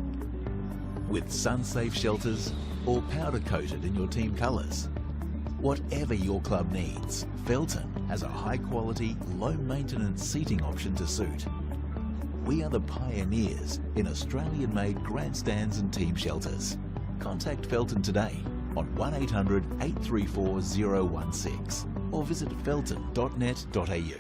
With sun-safe shelters or powder-coated in your team colours. Whatever your club needs, Felton has a high-quality, low-maintenance seating option to suit. We are the pioneers in Australian-made grandstands and team shelters. Contact Felton today on 1800 834 016 or visit felton.net.au.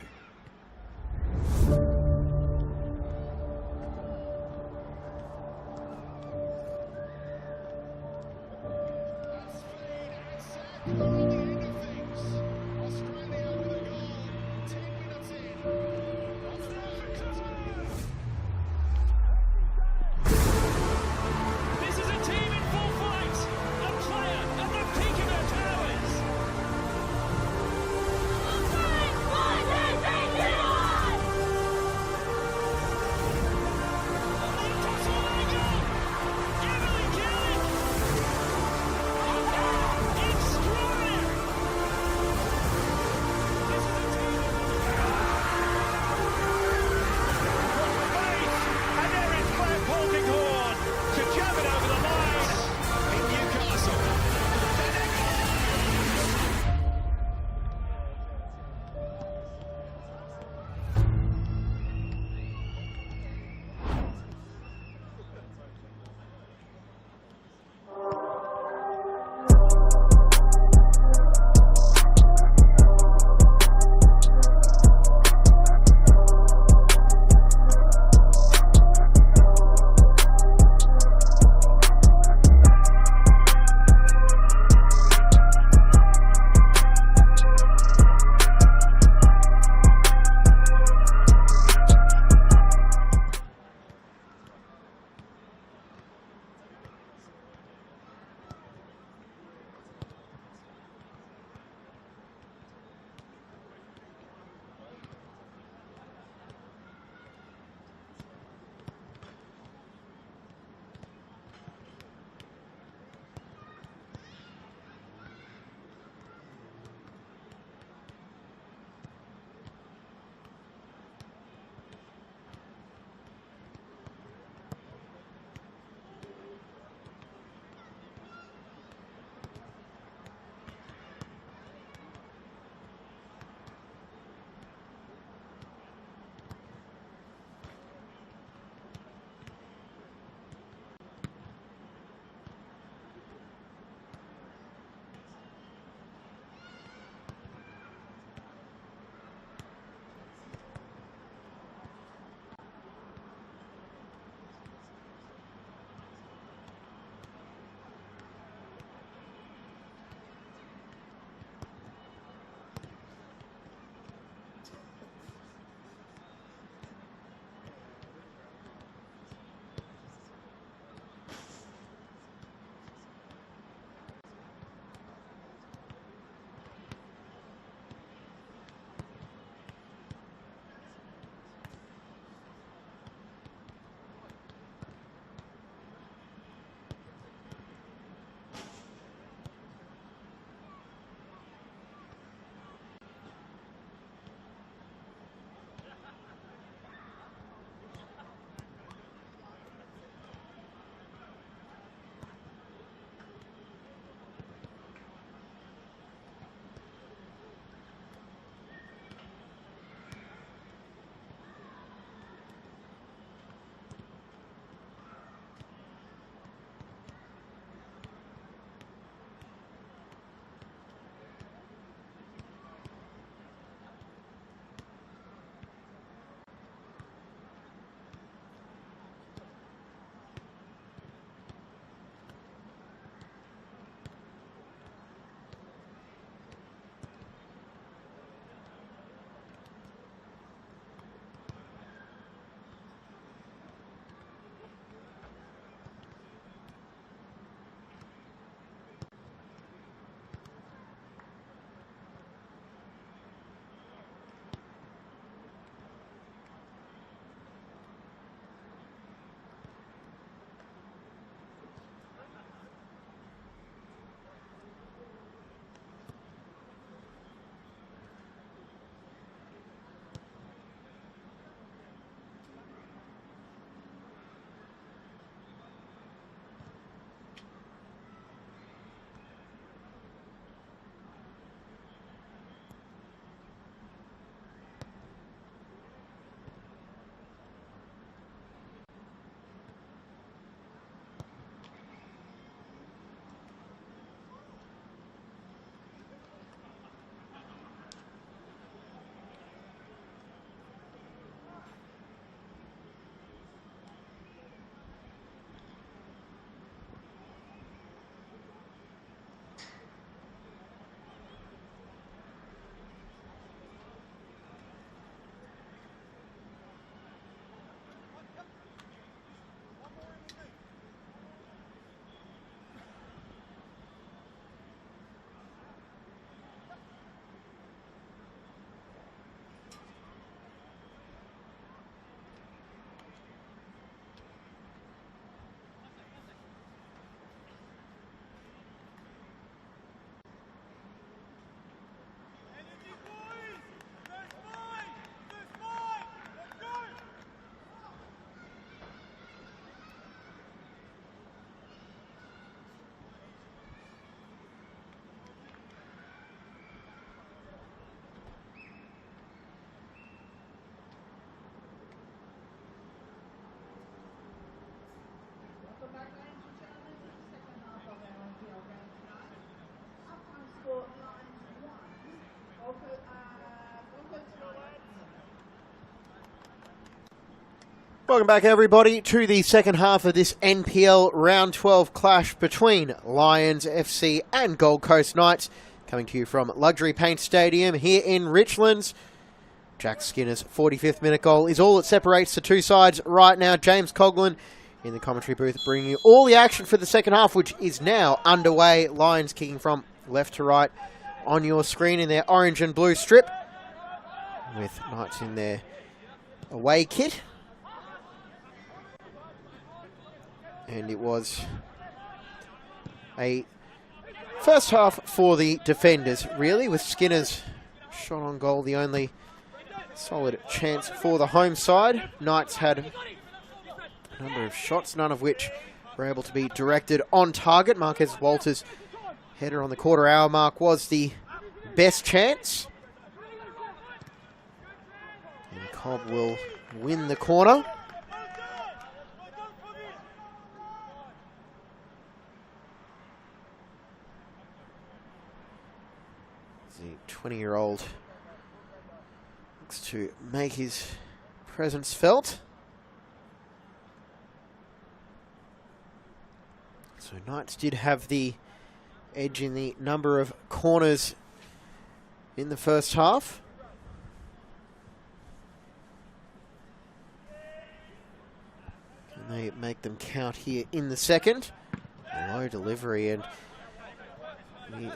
Welcome back, everybody, to the second half of this NPL Round 12 clash between Lions FC and Gold Coast Knights. Coming to you from Luxury Paint Stadium here in Richlands. Jack Skinner's 45th minute goal is all that separates the two sides right now. James Coughlin in the commentary booth bringing you all the action for the second half, which is now underway. Lions kicking from left to right on your screen in their orange and blue strip, with Knights in their away kit. And it was a first half for the defenders, really, with Skinner's shot on goal the only solid chance for the home side. Knights had a number of shots, none of which were able to be directed on target. Marquez Walters' header on the quarter hour mark was the best chance. And Cobb will win the corner. The 20-year-old looks to make his presence felt. So Knights did have the edge in the number of corners in the first half. Can they make them count here in the second? A low delivery, and the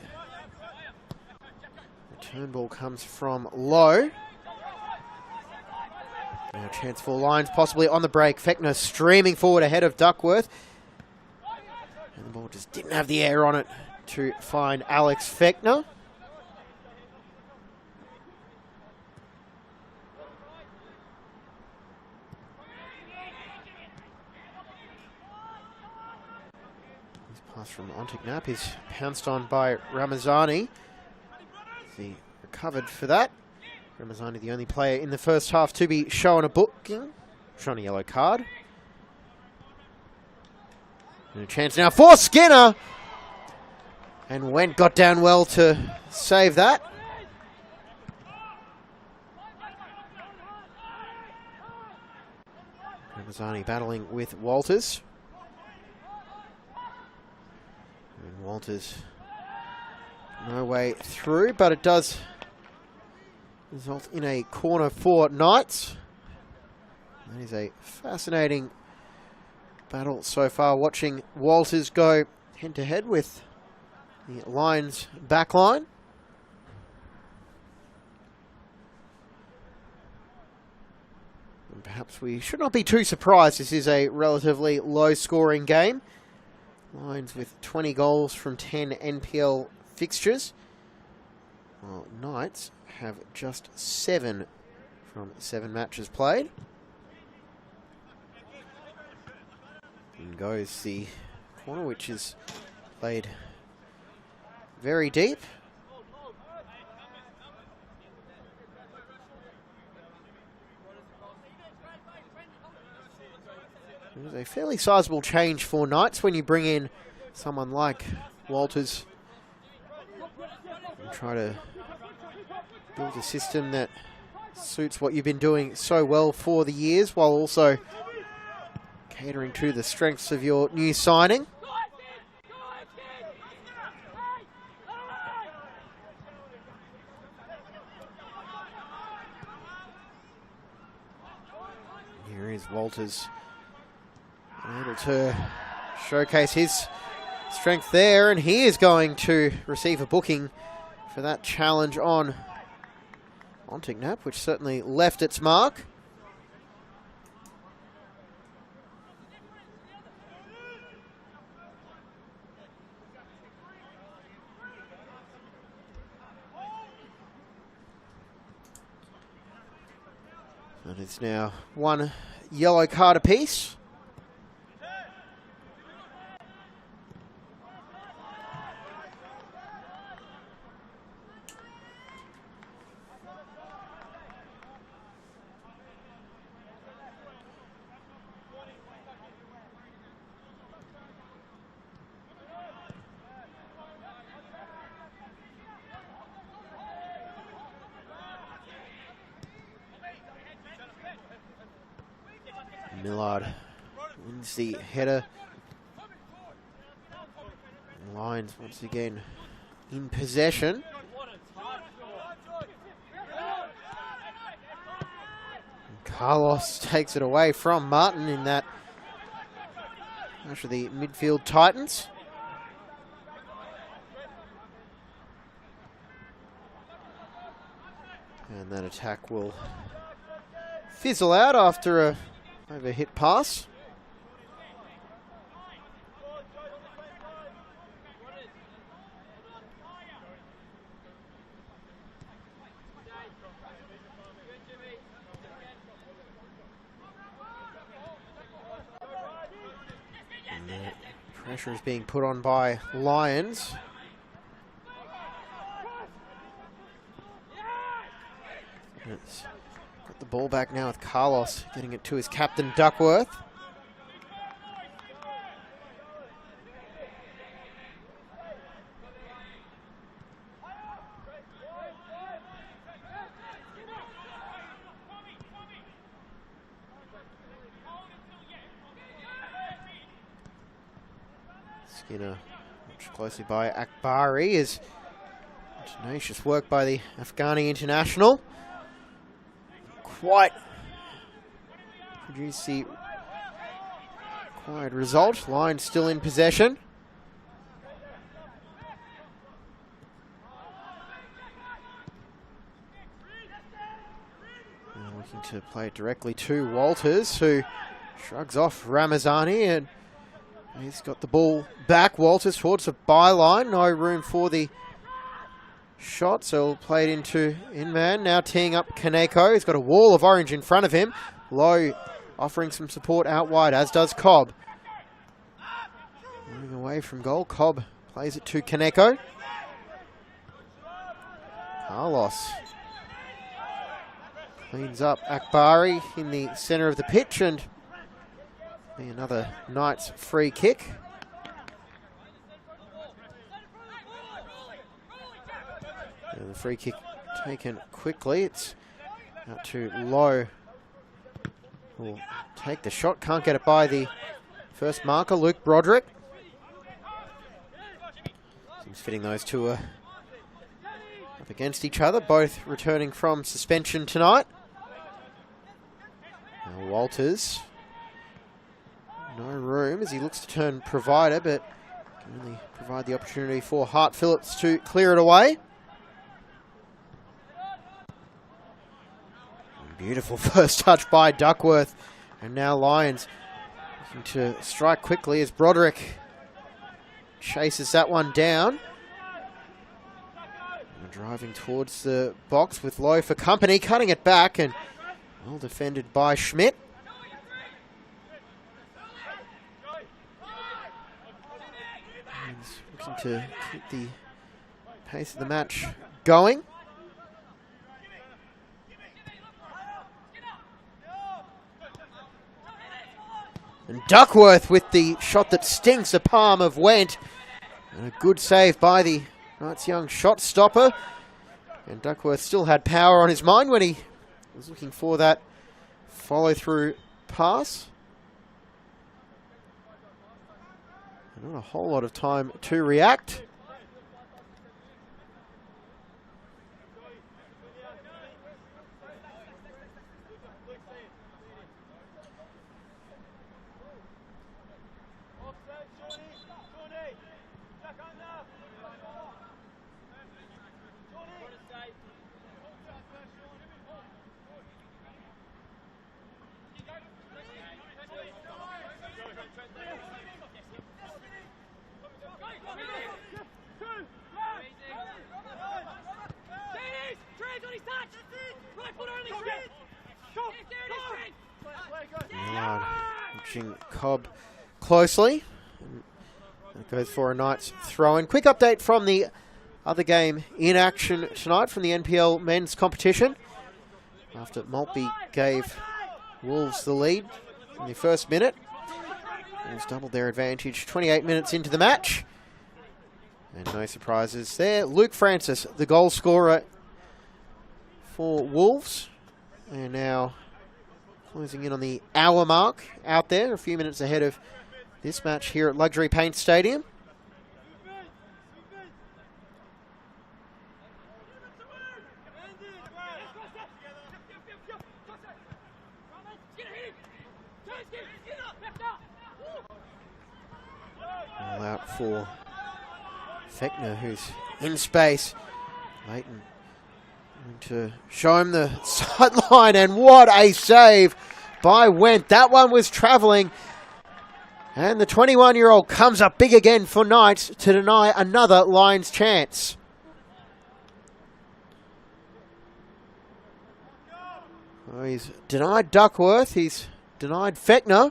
return ball comes from low. Now a chance for Lions possibly on the break. Fechner streaming forward ahead of Duckworth. And the ball just didn't have the air on it to find Alex Fechner. This pass from Ontignap is pounced on by Ramazani. He recovered for that. Ramazani, the only player in the first half to be shown a booking, shown a yellow card. And a chance now for Skinner. And Wendt got down well to save that. Ramazani battling with Walters. And Walters no way through, but it does result in a corner for Knights. That is a fascinating battle so far, watching Walters go head-to-head with the Lions backline. And perhaps we should not be too surprised. This is a relatively low-scoring game. Lions with 20 goals from 10 NPL fixtures, while Knights have just 7 from 7 matches played. In goes the corner, which is played very deep. It was a fairly sizable change for Knights when you bring in someone like Walters and try to build a system that suits what you've been doing so well for the years, while also catering to the strengths of your new signing. Here is Walters, able to showcase his strength there, and he is going to receive a booking for that challenge on Ontignap, which certainly left its mark. And it's now 1 yellow card apiece. Millard wins the header. Lions once again in possession. And Carlos takes it away from Martin in that rush of the midfield Titans. And that attack will fizzle out after a overhit pass. And the pressure is being put on by Lions. It's got the ball back now with Carlos, getting it to his captain Duckworth. Skinner watched closely by Akbari is tenacious work by the Afghani international. Quite produce the required result. Lions still in possession. Now looking to play it directly to Walters, who shrugs off Ramazani, and he's got the ball back. Walters towards the byline. No room for the shot, so we'll play it into Inman. Now teeing up Kaneko. He's got a wall of orange in front of him. Lowe offering some support out wide, as does Cobb. Moving away from goal. Cobb plays it to Kaneko. Carlos cleans up Akbari in the centre of the pitch, and another Knights free kick. And the free kick taken quickly. It's out to Lowe. Will take the shot. Can't get it by the first marker, Luke Broderick. Seems fitting those two are up against each other, both returning from suspension tonight. Now Walters. No room as he looks to turn provider, but can only provide the opportunity for Hart Phillips to clear it away. Beautiful first touch by Duckworth. And now Lions looking to strike quickly as Broderick chases that one down. And driving towards the box with Lowe for company, cutting it back, and well defended by Schmidt. Lions looking to keep the pace of the match going. And Duckworth with the shot that stings the palm of Wendt. And a good save by the Knights young shot stopper. And Duckworth still had power on his mind when he was looking for that follow-through pass. And not a whole lot of time to react. Watching Cobb closely. That goes for a Knights throw-in. Quick update from the other game in action tonight from the NPL men's competition. After Maltby gave Wolves the lead in the first minute. Wolves doubled their advantage 28 minutes into the match. And no surprises there. Luke Francis, the goal scorer for Wolves. And now closing in on the hour mark out there, a few minutes ahead of this match here at Luxury Paint Stadium. All out for Fechner, who's in space. Leighton to show him the sideline, and what a save by Wendt. That one was travelling, and the 21-year-old comes up big again for Knights to deny another Lions chance. Oh, he's denied Duckworth, he's denied Fechner.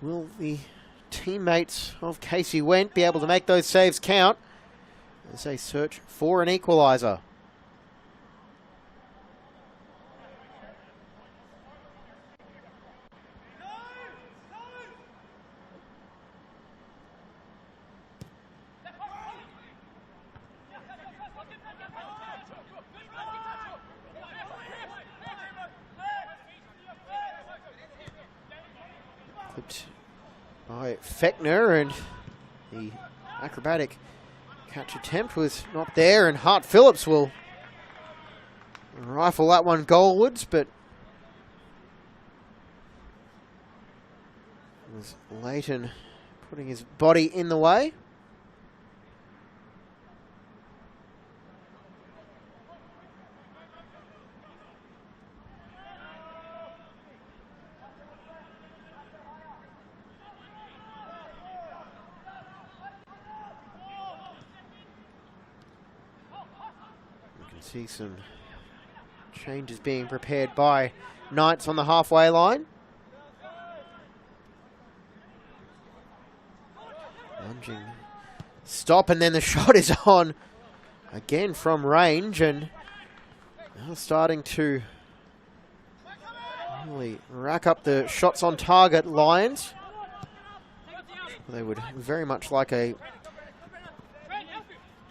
Will the teammates of Casey Wendt be able to make those saves count as they search for an equalizer? Clipped by Fechner, and the acrobatic catch attempt was not there, and Hart Phillips will rifle that one goalwards, but it was Leighton putting his body in the way. See some changes being prepared by Knights on the halfway line. Lunging stop, and then the shot is on again from range, and now starting to really rack up the shots on target, Lions. They would very much like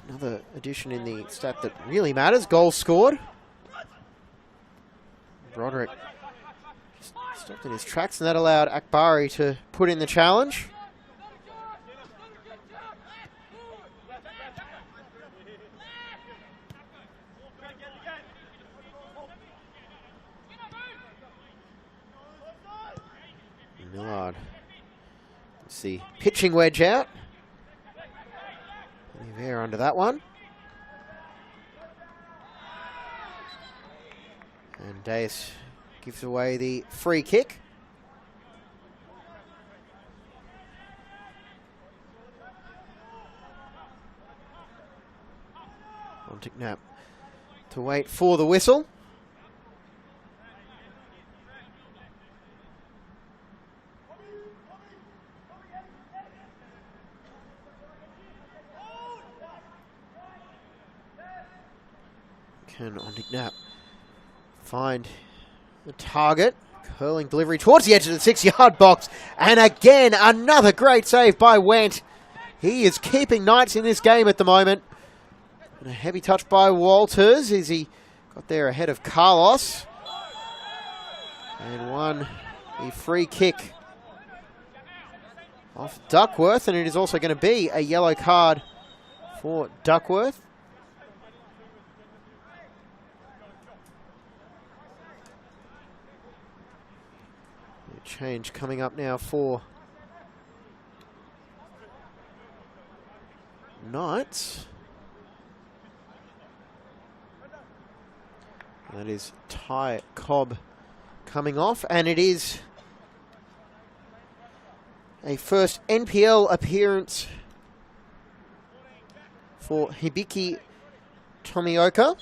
another addition in the stat that really matters. Goals scored. Broderick just stopped in his tracks, and that allowed Akbari to put in the challenge. Millard. Let's see, pitching wedge out. There under that one. And Deus gives away the free kick. Montignap to wait for the whistle. Can Montignap find the target? Curling delivery towards the edge of the 6-yard box. And again, another great save by Wendt. He is keeping Knights in this game at the moment. And a heavy touch by Walters as he got there ahead of Carlos. And won the free kick off Duckworth. And it is also going to be a yellow card for Duckworth. Change coming up now for Knights. That is Ty Cobb coming off, and it is a first NPL appearance for Hibiki Tomioka.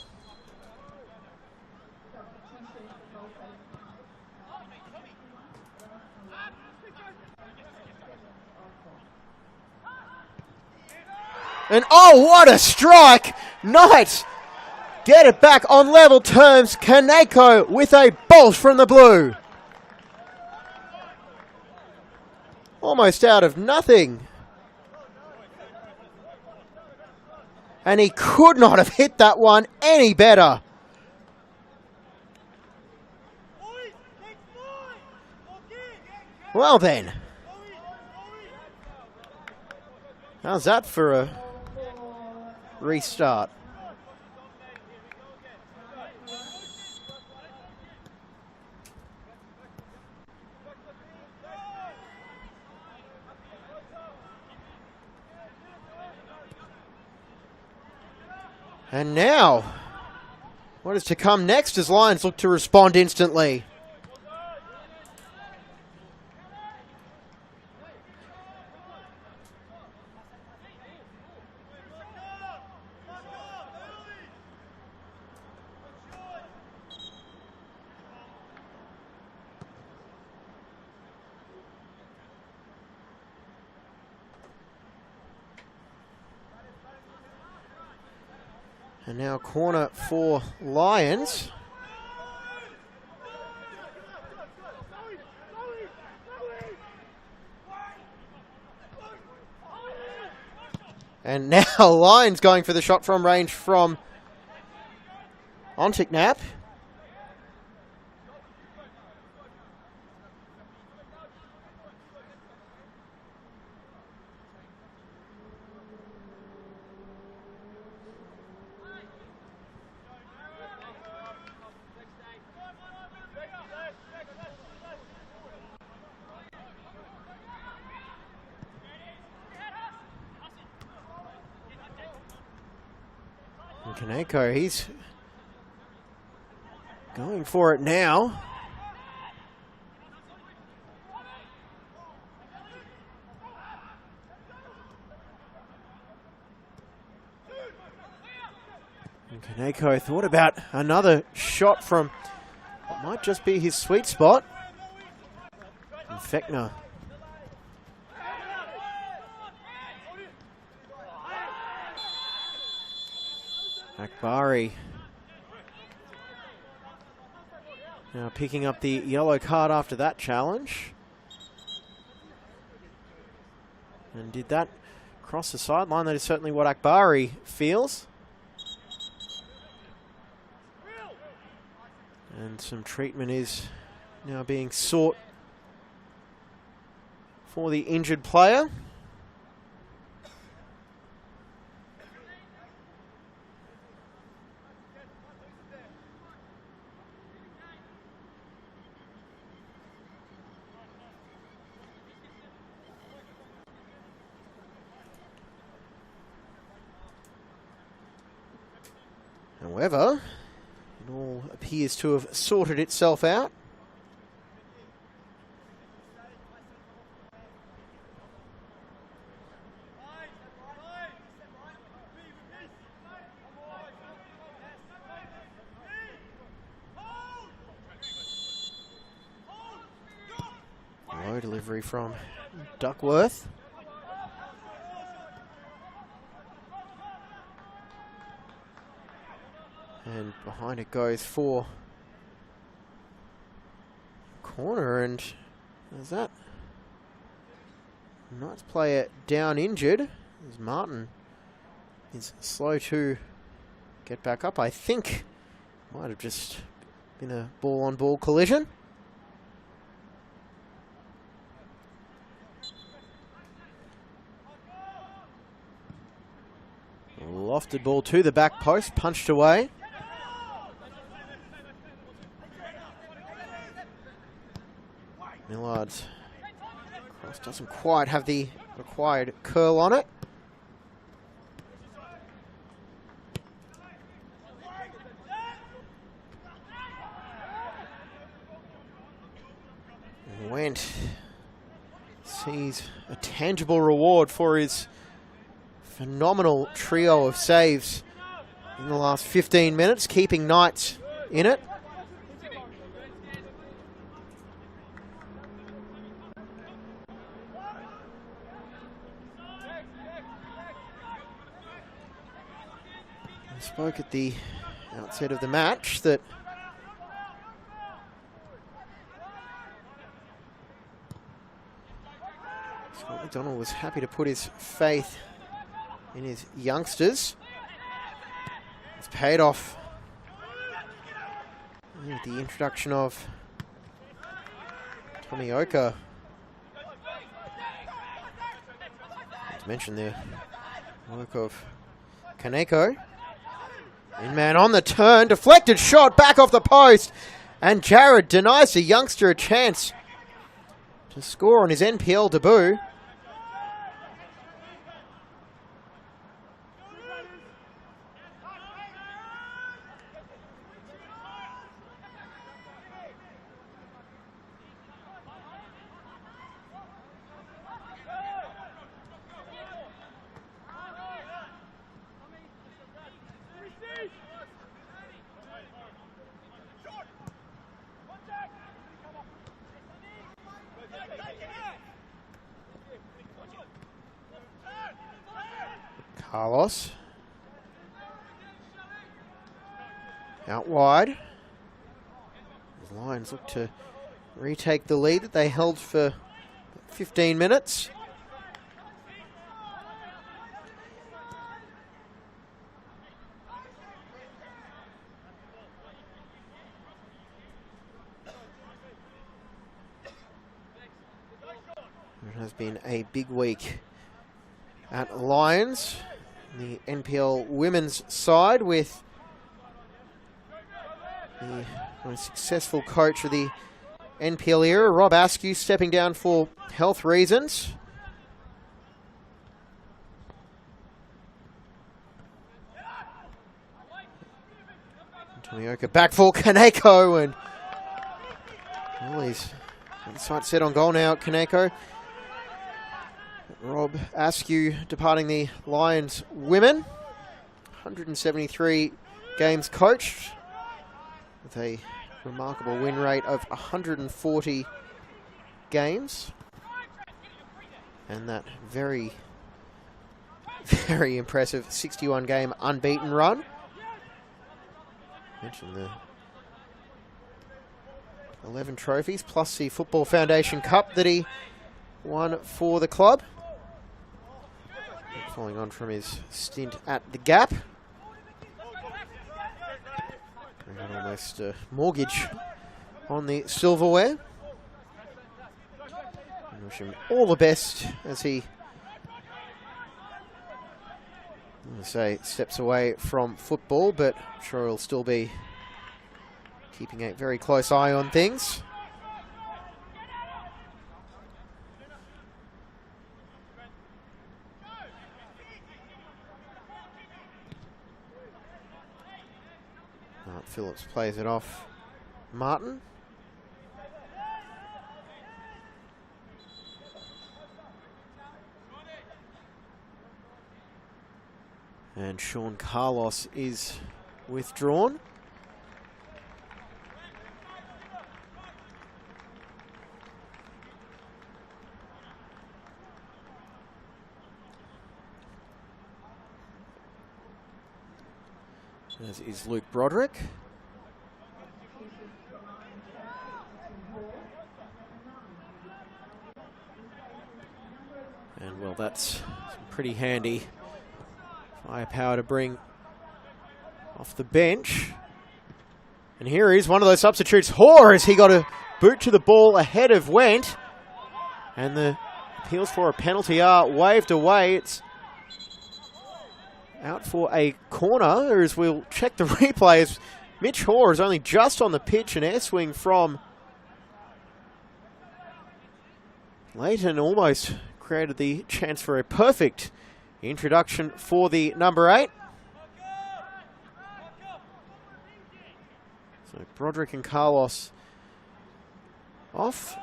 And oh, what a strike! Knights get it back on level terms. Kaneko with a bolt from the blue. Almost out of nothing. And he could not have hit that one any better. Well then. How's that for a restart? And now, what is to come next as Lions look to respond instantly? And now corner for Lions. And now Lions going for the shot from range from Ontiknap. Kaneko, he's going for it now. And Kaneko thought about another shot from what might just be his sweet spot. And Fechner. Akbari now picking up the yellow card after that challenge. And did that cross the sideline? That is certainly what Akbari feels. And some treatment is now being sought for the injured player. However, it all appears to have sorted itself out. Low delivery from Duckworth. And behind it goes for corner, and there's that. Knights player down injured, as Martin is slow to get back up. I think might have just been a ball-on-ball collision. Lofted ball to the back post, punched away. Millard's cross doesn't quite have the required curl on it. Went sees a tangible reward for his phenomenal trio of saves in the last 15 minutes, keeping Knights in it. I spoke at the outset of the match that Scott McDonald was happy to put his faith in his youngsters. It's paid off with the introduction of Tommy Oka mentioned the work of Kaneko. In man on the turn, deflected shot back off the post, and Jared denies the youngster a chance to score on his NPL debut. Carlos. Out wide. The Lions look to retake the lead that they held for 15 minutes. It has been a big week at Lions. The NPL women's side with the most successful coach of the NPL era, Rob Askew, stepping down for health reasons. Antonioka back for Kaneko, and well, he's got the sight set on goal now at Kaneko. Rob Askew departing the Lions women. 173 games coached with a remarkable win rate of 140 games. And that very, very impressive 61 game unbeaten run. Mentioned the 11 trophies plus the Football Foundation Cup that he won for the club. Following on from his stint at the Gap. Almost a mortgage on the silverware. And wish him all the best as he, steps away from football, but I'm sure he'll still be keeping a very close eye on things. Phillips plays it off Martin. And Sean Carlos is withdrawn. As is Luke Broderick. And well, that's some pretty handy firepower to bring off the bench. And here is one of those substitutes. Hoare, as he got a boot to the ball ahead of Wendt. And the appeals for a penalty are waved away. It's out for a corner, as we'll check the replays. Mitch Hoare is only just on the pitch, an air swing from Leighton almost created the chance for a perfect introduction for the number 8. So Broderick and Carlos off.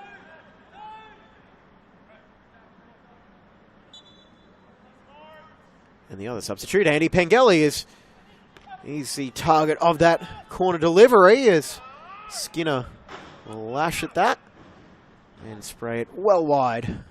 And the other substitute, Andy Pengelly, he's the target of that corner delivery as Skinner will lash at that and spray it well wide.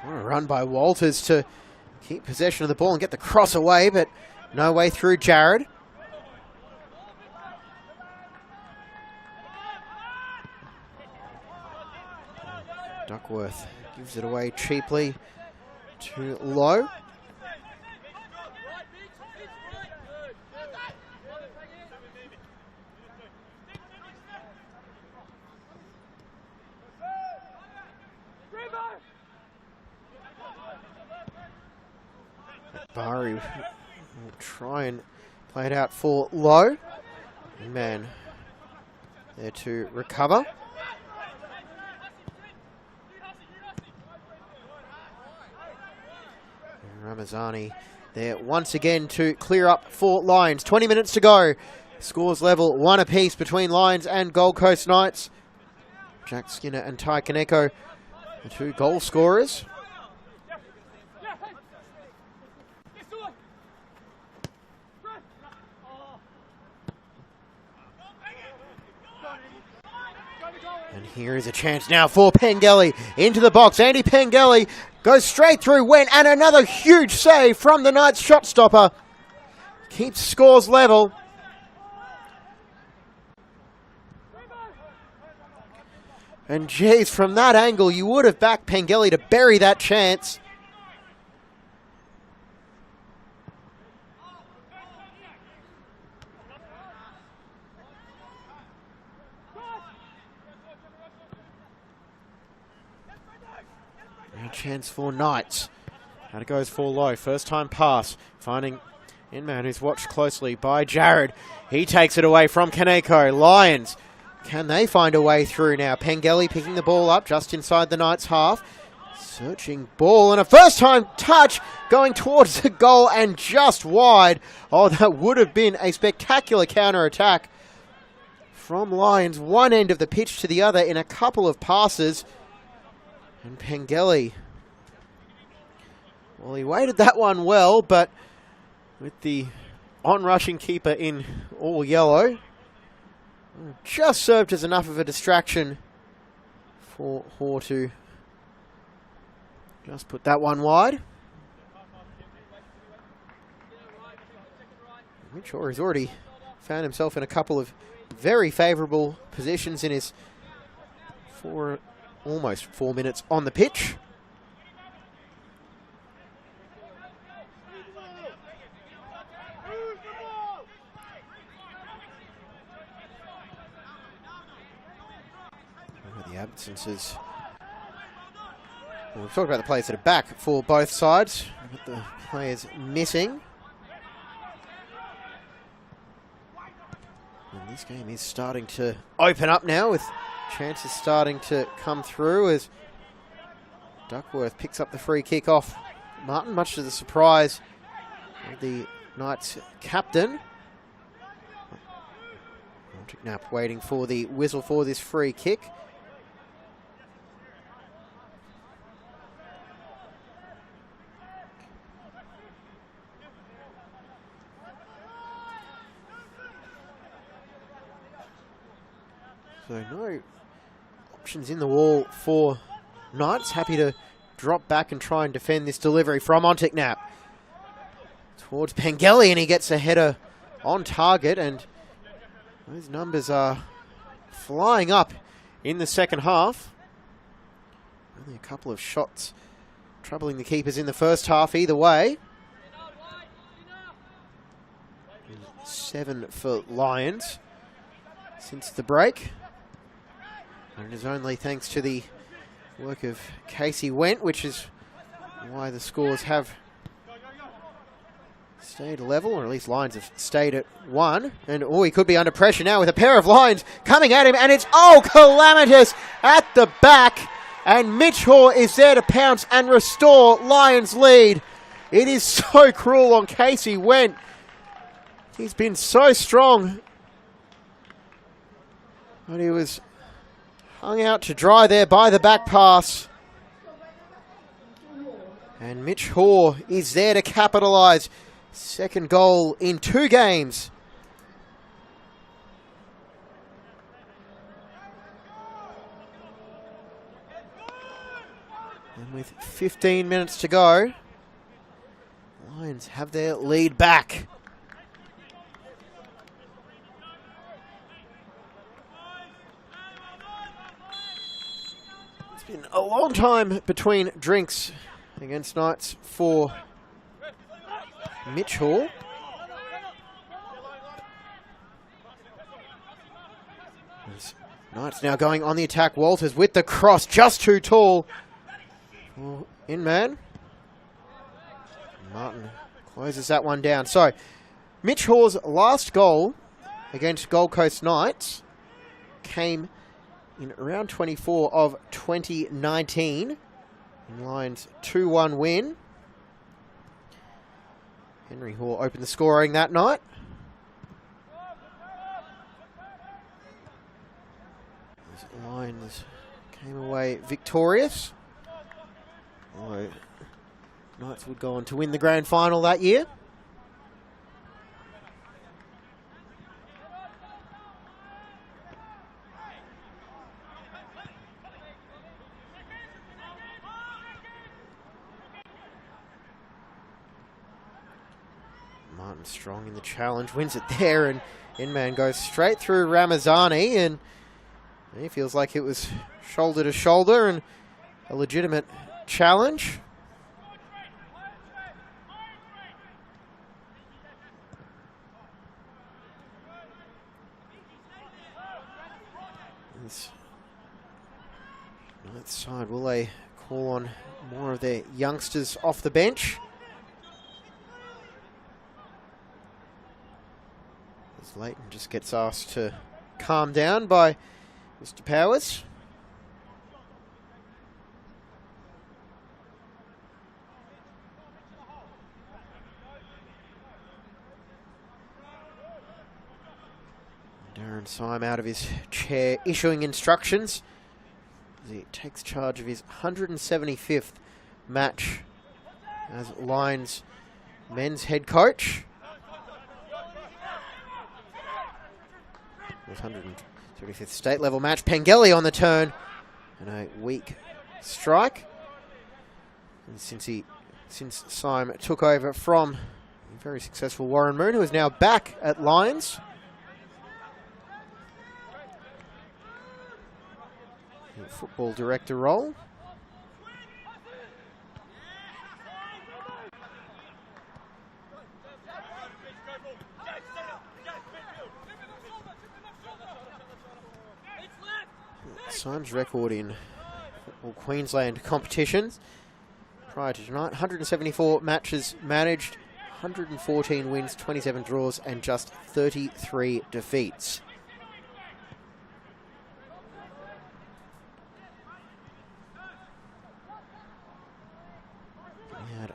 What a run by Walters to keep possession of the ball and get the cross away, but no way through Jared. Duckworth gives it away cheaply to Lowe. Bari will try and play it out for Lowe. Man there to recover. Ramazani there once again to clear up for Lions. 20 minutes to go. Scores level, 1 apiece between Lions and Gold Coast Knights. Jack Skinner and Ty Kaneko, the 2 goal scorers. And here is a chance now for Pengelly into the box. Andy Pengelly goes straight through, went, and another huge save from the Knights shot stopper. Keeps scores level. And geez, from that angle, you would have backed Pengelly to bury that chance. Now chance for Knights. And it goes for Lowe. First time pass. Finding Inman, who's watched closely by Jared. He takes it away from Kaneko. Lions. Can they find a way through now? Pengelly picking the ball up just inside the Knights' half. Searching ball and a first-time touch going towards the goal and just wide. Oh, that would have been a spectacular counter-attack from Lions. One end of the pitch to the other in a couple of passes. And Pengelly, well, he weighted that one well, but with the on-rushing keeper in all yellow, just served as enough of a distraction for Hoare to just put that one wide. Mitch Hoare has already found himself in a couple of very favourable positions in his almost 4 minutes on the pitch. The absences. Well, we've talked about the players that are back for both sides, but the players missing. And this game is starting to open up now, with chances starting to come through as Duckworth picks up the free kick off Martin, much to the surprise of the Knights captain. Knapp waiting for the whistle for this free kick. So no options in the wall for Knights. Happy to drop back and try and defend this delivery from Ontiknap towards Pengelly, and he gets a header on target, and those numbers are flying up in the second half. Only a couple of shots troubling the keepers in the first half either way. 7 for Lions since the break. And it is only thanks to the work of Casey Went, which is why the scores have stayed level, or at least Lions have stayed at 1. And oh, he could be under pressure now with a pair of Lions coming at him, and it's calamitous at the back. And Mitch Hoare is there to pounce and restore Lions' lead. It is so cruel on Casey Went. He's been so strong, but he was hung out to dry there by the back pass. And Mitch Hoare is there to capitalise. Second goal in 2 games. And And with 15 minutes to go, Lions have their lead back. It's been a long time between drinks against Knights for Mitch Hall. Knights now going on the attack. Walters with the cross, just too tall. In man. Martin closes that one down. So, Mitch Hall's last goal against Gold Coast Knights came in round 24 of 2019 in Lions' 2-1 win. Henry Hall opened the scoring that night. The Lions came away victorious. Although Knights would go on to win the grand final that year. Martin strong in the challenge, wins it there, and Inman goes straight through Ramazani, and he feels like it was shoulder to shoulder and a legitimate challenge. Ninth side, will they call on more of their youngsters off the bench? As Leighton just gets asked to calm down by Mr. Powers. Darren Syme out of his chair issuing instructions as he takes charge of his 175th match as Lions men's head coach. His 175th state level match. Pengelly on the turn and a weak strike. And since Syme took over from a very successful Warren Moon, who is now back at Lions. Football director role. Syme's record in Football Queensland competitions prior to tonight: 174 matches managed, 114 wins, 27 draws, and just 33 defeats.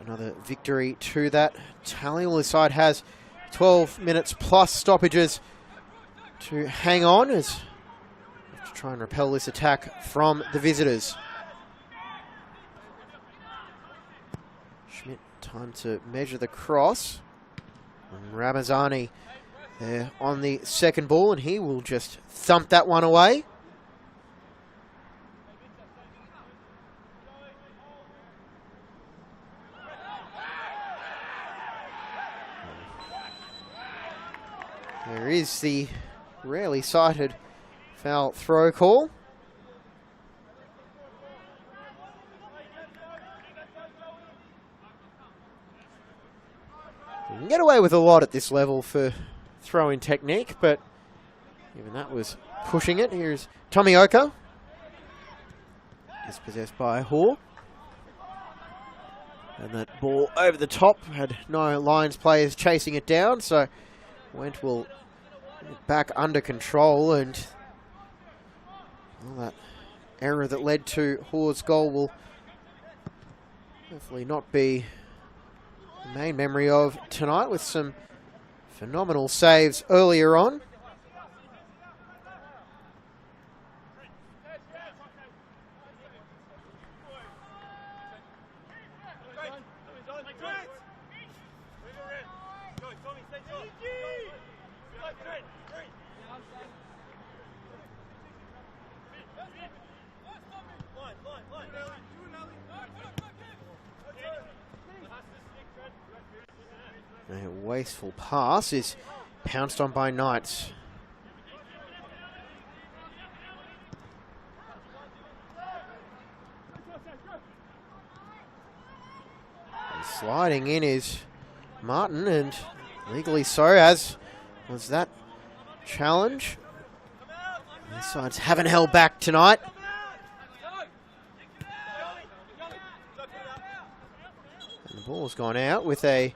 Another victory to that tally. Well, the side has 12 minutes plus stoppages to hang on as they have to try and repel this attack from the visitors. Schmidt, time to measure the cross. And Ramazani there on the second ball, and he will just thump that one away. There is the rarely cited foul throw call. You can get away with a lot at this level for throw-in technique, but even that was pushing it. Here's Tomioka. Dispossessed by Hall. And that ball over the top, had no Lions players chasing it down, so Went will back under control, and well, that error that led to Hall's goal will hopefully not be the main memory of tonight, with some phenomenal saves earlier on. A wasteful pass is pounced on by Knights. And sliding in is Martin, and legally so, as was that challenge. These sides haven't held back tonight. And the ball's gone out with a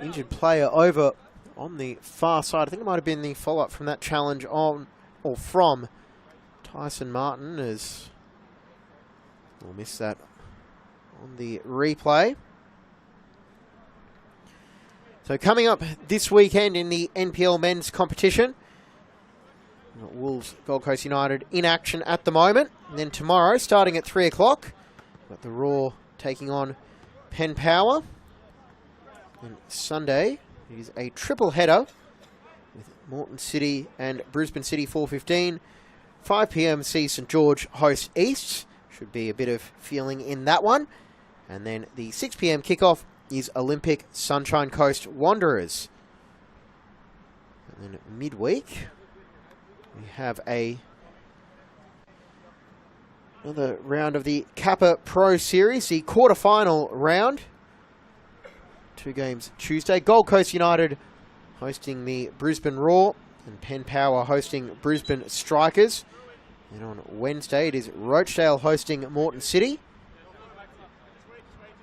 injured player over on the far side. I think it might have been the follow-up from that challenge on, or from, Tyson Martin, as we'll miss that on the replay. So coming up this weekend in the NPL men's competition, Wolves Gold Coast United in action at the moment. And then tomorrow, starting at 3 o'clock, got the Raw taking on Penn Power. And Sunday is a triple header with Moreton City and Brisbane City 4:15. 5 p.m. see St George host East. Should be a bit of feeling in that one. And then the 6 p.m. kickoff is Olympic Sunshine Coast Wanderers. And then midweek, we have another round of the Kappa Pro Series, the quarterfinal round. 2 games Tuesday. Gold Coast United hosting the Brisbane Raw, and Penn Power hosting Brisbane Strikers. And on Wednesday, it is Rochdale hosting Moreton City.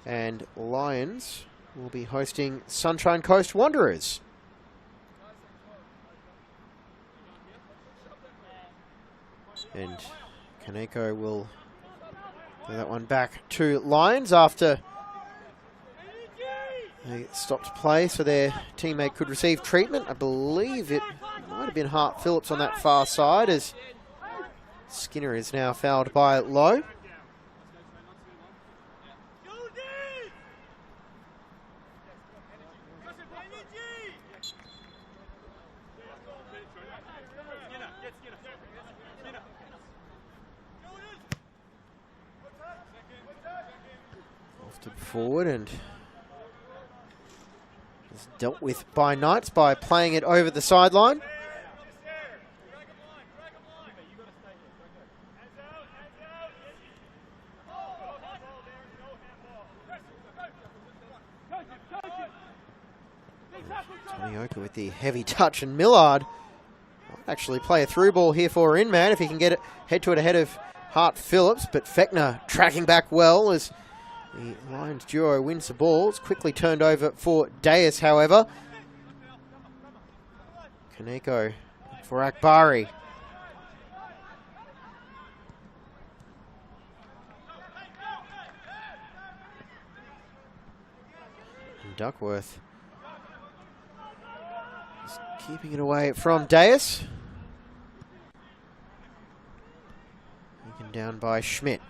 And Lions will be hosting Sunshine Coast Wanderers. And Kaneko will throw that one back to Lions after they stopped play, so their teammate could receive treatment. I believe it might have been Hart Phillips on that far side, as Skinner is now fouled by Lowe. Lofted forward and is dealt with by Knights by playing it over the sideline. Tonioka with the heavy touch, and Millard might actually play a through ball here for Inman if he can get it, head to it ahead of Hart Phillips, but Fechner tracking back well as the Lions duo wins the ball. It's quickly turned over for Deus, however. Kaneko for Akbari. And Duckworth just keeping it away from Deus. Taken down by Schmidt.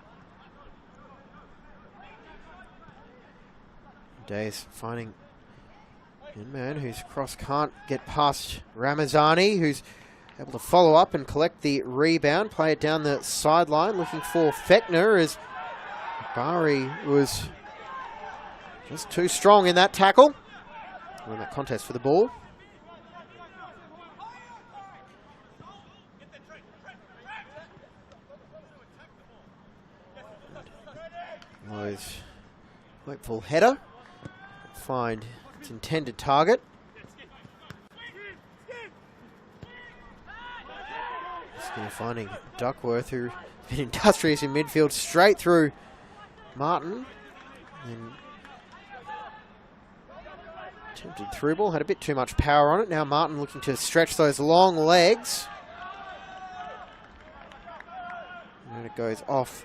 Deus finding Inman, whose cross can't get past Ramazani, who's able to follow up and collect the rebound, play it down the sideline, looking for Fechner, as Bari was just too strong in that tackle. Win that contest for the ball. Lowe's hopeful header. Find its intended target. Skinner finding Duckworth, who's been industrious in midfield, straight through Martin. And attempted through ball, had a bit too much power on it. Now Martin looking to stretch those long legs. And it goes off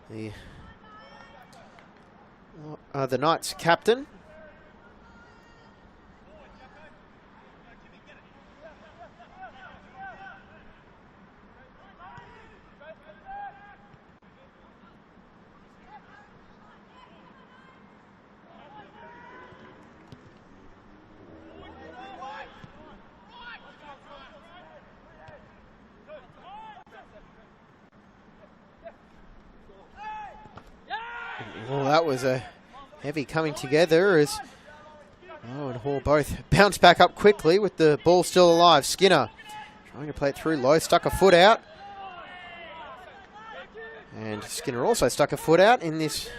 the Knights captain. Well, that was a heavy coming together as Lowe and Hall both bounce back up quickly with the ball still alive. Skinner trying to play it through. Lowe stuck a foot out. And Skinner also stuck a foot out in this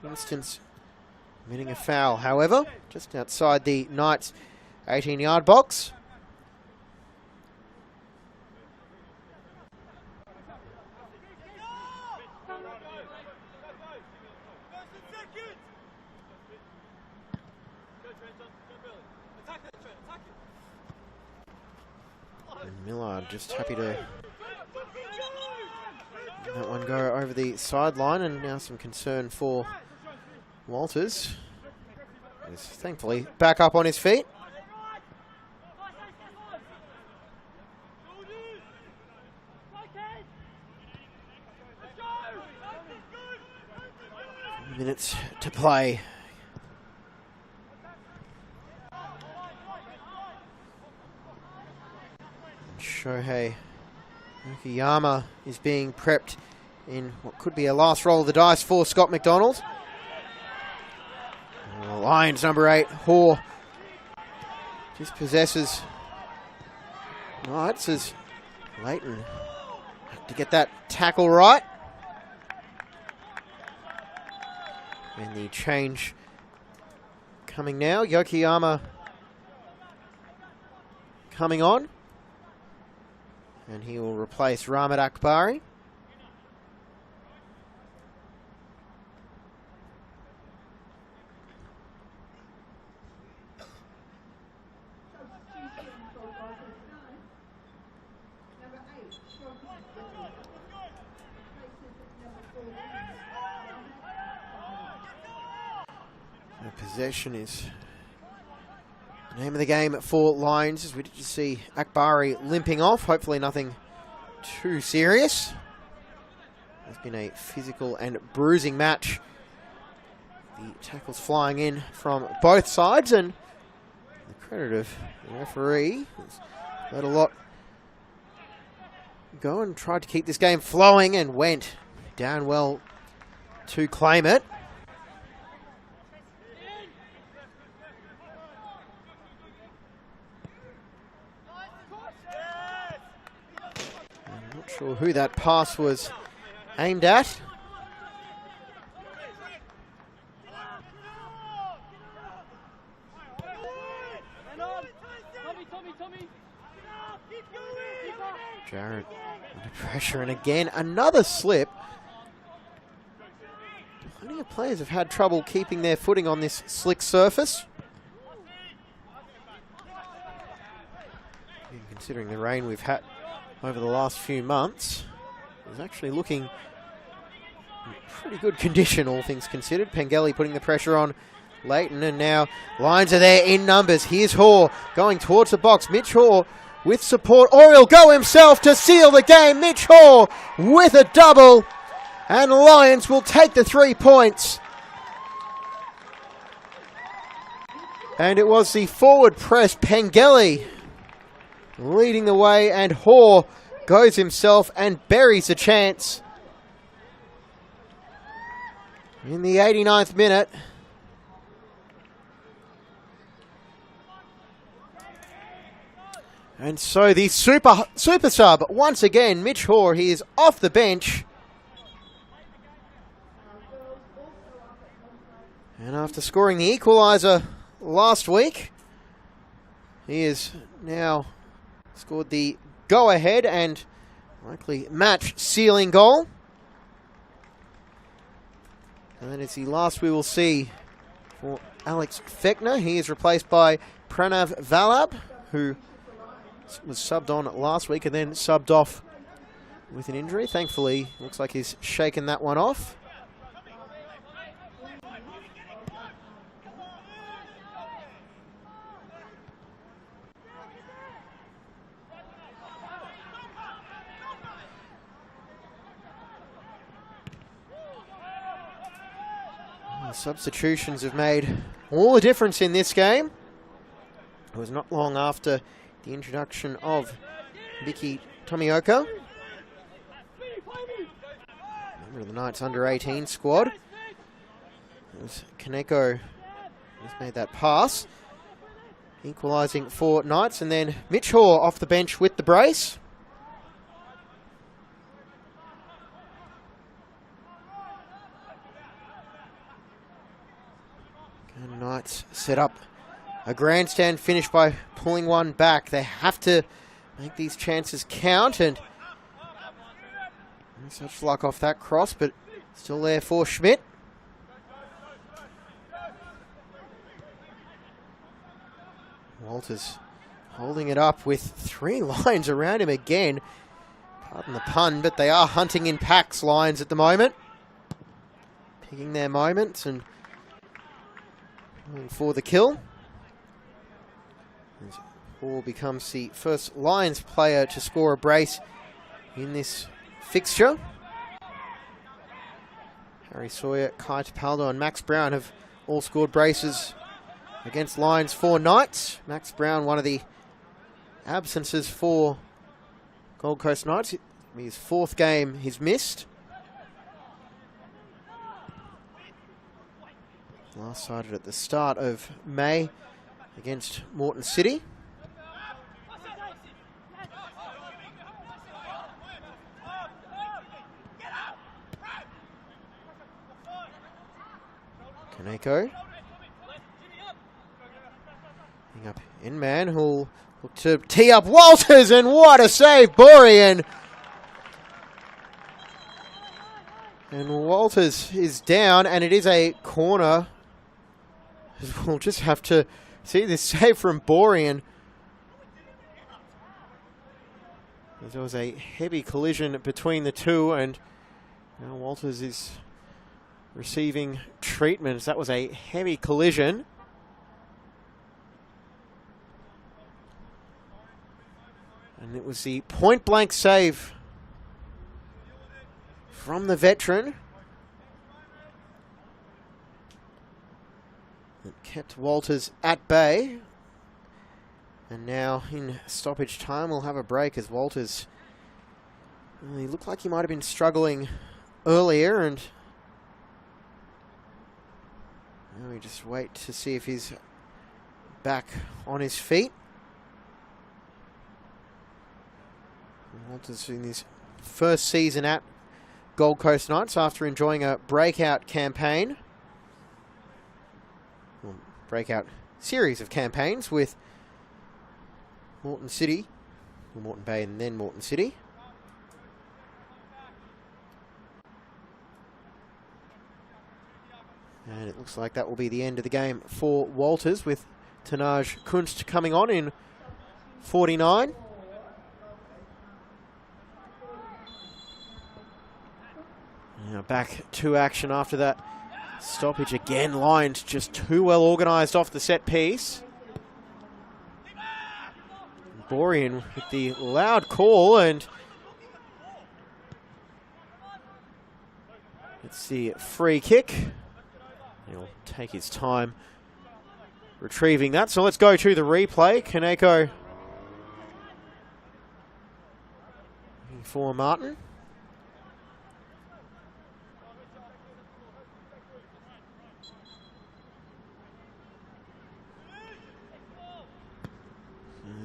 instance, committing a foul. However, just outside the Knights' 18-yard box. And Millard just happy to let that one go over the sideline, and now some concern for Walters. He's thankfully back up on his feet. Minutes to play. Shohei Okiyama is being prepped in what could be a last roll of the dice for Scott McDonald. Lions number 8, Hoare, just possesses Knights as Leighton to get that tackle right. And the change coming now. Yokiyama coming on. And he will replace Rahmat Akbari. Possession is the name of the game for Lions, as we did just see Akbari limping off. Hopefully nothing too serious. It's been a physical and bruising match. The tackles flying in from both sides, and the credit of the referee has let a lot go and tried to keep this game flowing and went down well to claim it. Sure who that pass was aimed at. Jarrett under pressure, and again another slip. Plenty of players have had trouble keeping their footing on this slick surface. And considering the rain we've had over the last few months, is actually looking in pretty good condition, all things considered. Pengelly putting the pressure on Leighton, and now Lions are there in numbers. Here's Hoare going towards the box. Mitch Hoare with support, or he'll go himself to seal the game. Mitch Hoare with a double, and Lions will take the 3 points. And it was the forward press, Pengelly leading the way, and Hoare goes himself and buries a chance in the 89th minute. And so the super sub, once again, Mitch Hoare, he is off the bench. And after scoring the equalizer last week, he is now scored the go-ahead and likely match-sealing goal. And that is the last we will see for Alex Fechner. He is replaced by Pranav Vallabh, who was subbed on last week and then subbed off with an injury. Thankfully, looks like he's shaken that one off. Substitutions have made all the difference in this game. It was not long after the introduction of Vicky Tomioka, member of the Knights under 18 squad. It was Kaneko who's made that pass. Equalising for Knights, and then Mitch Hoare off the bench with the brace. And Knights set up a grandstand finish by pulling one back. They have to make these chances count, and no such luck off that cross, but still there for Schmidt. Walters holding it up with 3 lines around him again. Pardon the pun, but they are hunting in packs, Lions, at the moment. Picking their moments and going for the kill. As Hall becomes the first Lions player to score a brace in this fixture. Harry Sawyer, Kai Tapaldo and Max Brown have all scored braces against Lions for Knights. Max Brown, one of the absences for Gold Coast Knights. His 4th game he's missed. Last sighted at the start of May against Moreton City. Kaneko. Up in man, who'll look to tee up Walters, and what a save, Borean. And Walters is down, and it is a corner. We'll just have to see this save from Borean. There was a heavy collision between the two, and now Walters is receiving treatment. That was a heavy collision. And it was the point-blank save from the veteran that kept Walters at bay. And now in stoppage time we'll have a break as Walters, well, he looked like he might have been struggling earlier, and now we just wait to see if he's back on his feet. Walters in his first season at Gold Coast Knights after enjoying a breakout campaign. Well, breakout series of campaigns with Moreton City, or Moreton Bay and then Moreton City. And it looks like that will be the end of the game for Walters, with Tanaj Kunst coming on in 49. Now back to action after that stoppage again. Lions just too well organised off the set piece. Borean with the loud call, and it's the free kick. He'll take his time retrieving that. So let's go to the replay. Kaneko for Martin.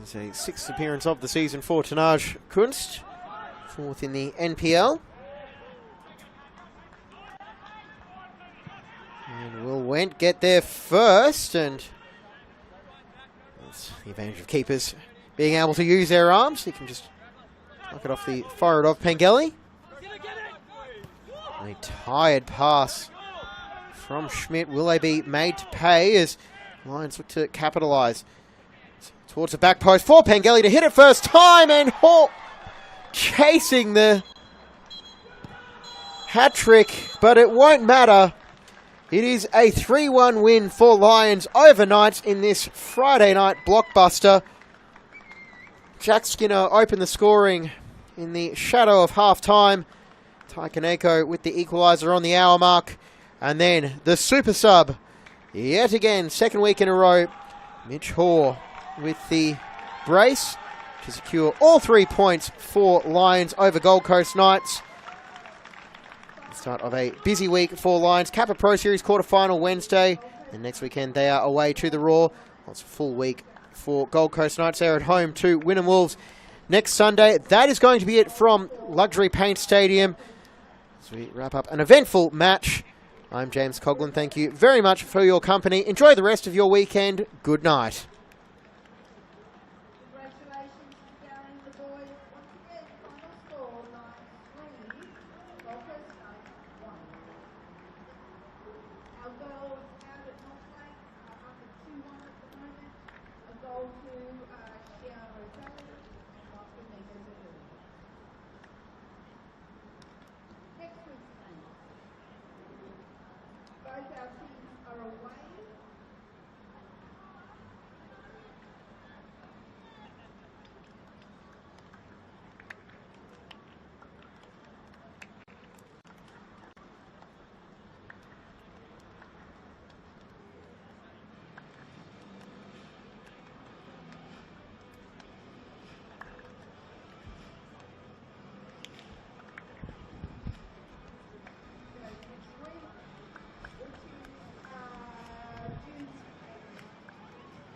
It's a 6th appearance of the season for Tanaj Kunst, 4th in the NPL. And Will Wendt get there first, and that's the advantage of keepers being able to use their arms. He can just knock it off the forehead of Pengelly. A tired pass from Schmidt. Will they be made to pay as Lions look to capitalise? Towards the back post for Pengelly to hit it first time, and Hall chasing the hat-trick, but it won't matter. It is a 3-1 win for Lions overnight in this Friday night blockbuster. Jack Skinner opened the scoring in the shadow of half-time. Ty Kaneko with the equaliser on the hour mark. And then the super sub, yet again, 2nd week in a row, Mitch Hoare with the brace to secure all 3 points for Lions over Gold Coast Knights. Start of a busy week for Lions. Kappa Pro Series quarter-final Wednesday. And next weekend they are away to the Raw. Well, it's a full week for Gold Coast Knights. They're at home to Wynnum Wolves next Sunday. That is going to be it from Luxury Paint Stadium. As we wrap up an eventful match, I'm James Coughlin. Thank you very much for your company. Enjoy the rest of your weekend. Good night. Congratulations to Gary and the boys. Once again, final score, Lions 3, Gold Coast Knights 1. Our girls out at North Lake are up at 2-1 at the moment. A goal to Shiara Rosales and one for Nico Zahuri. Next week's game. Both our teams are away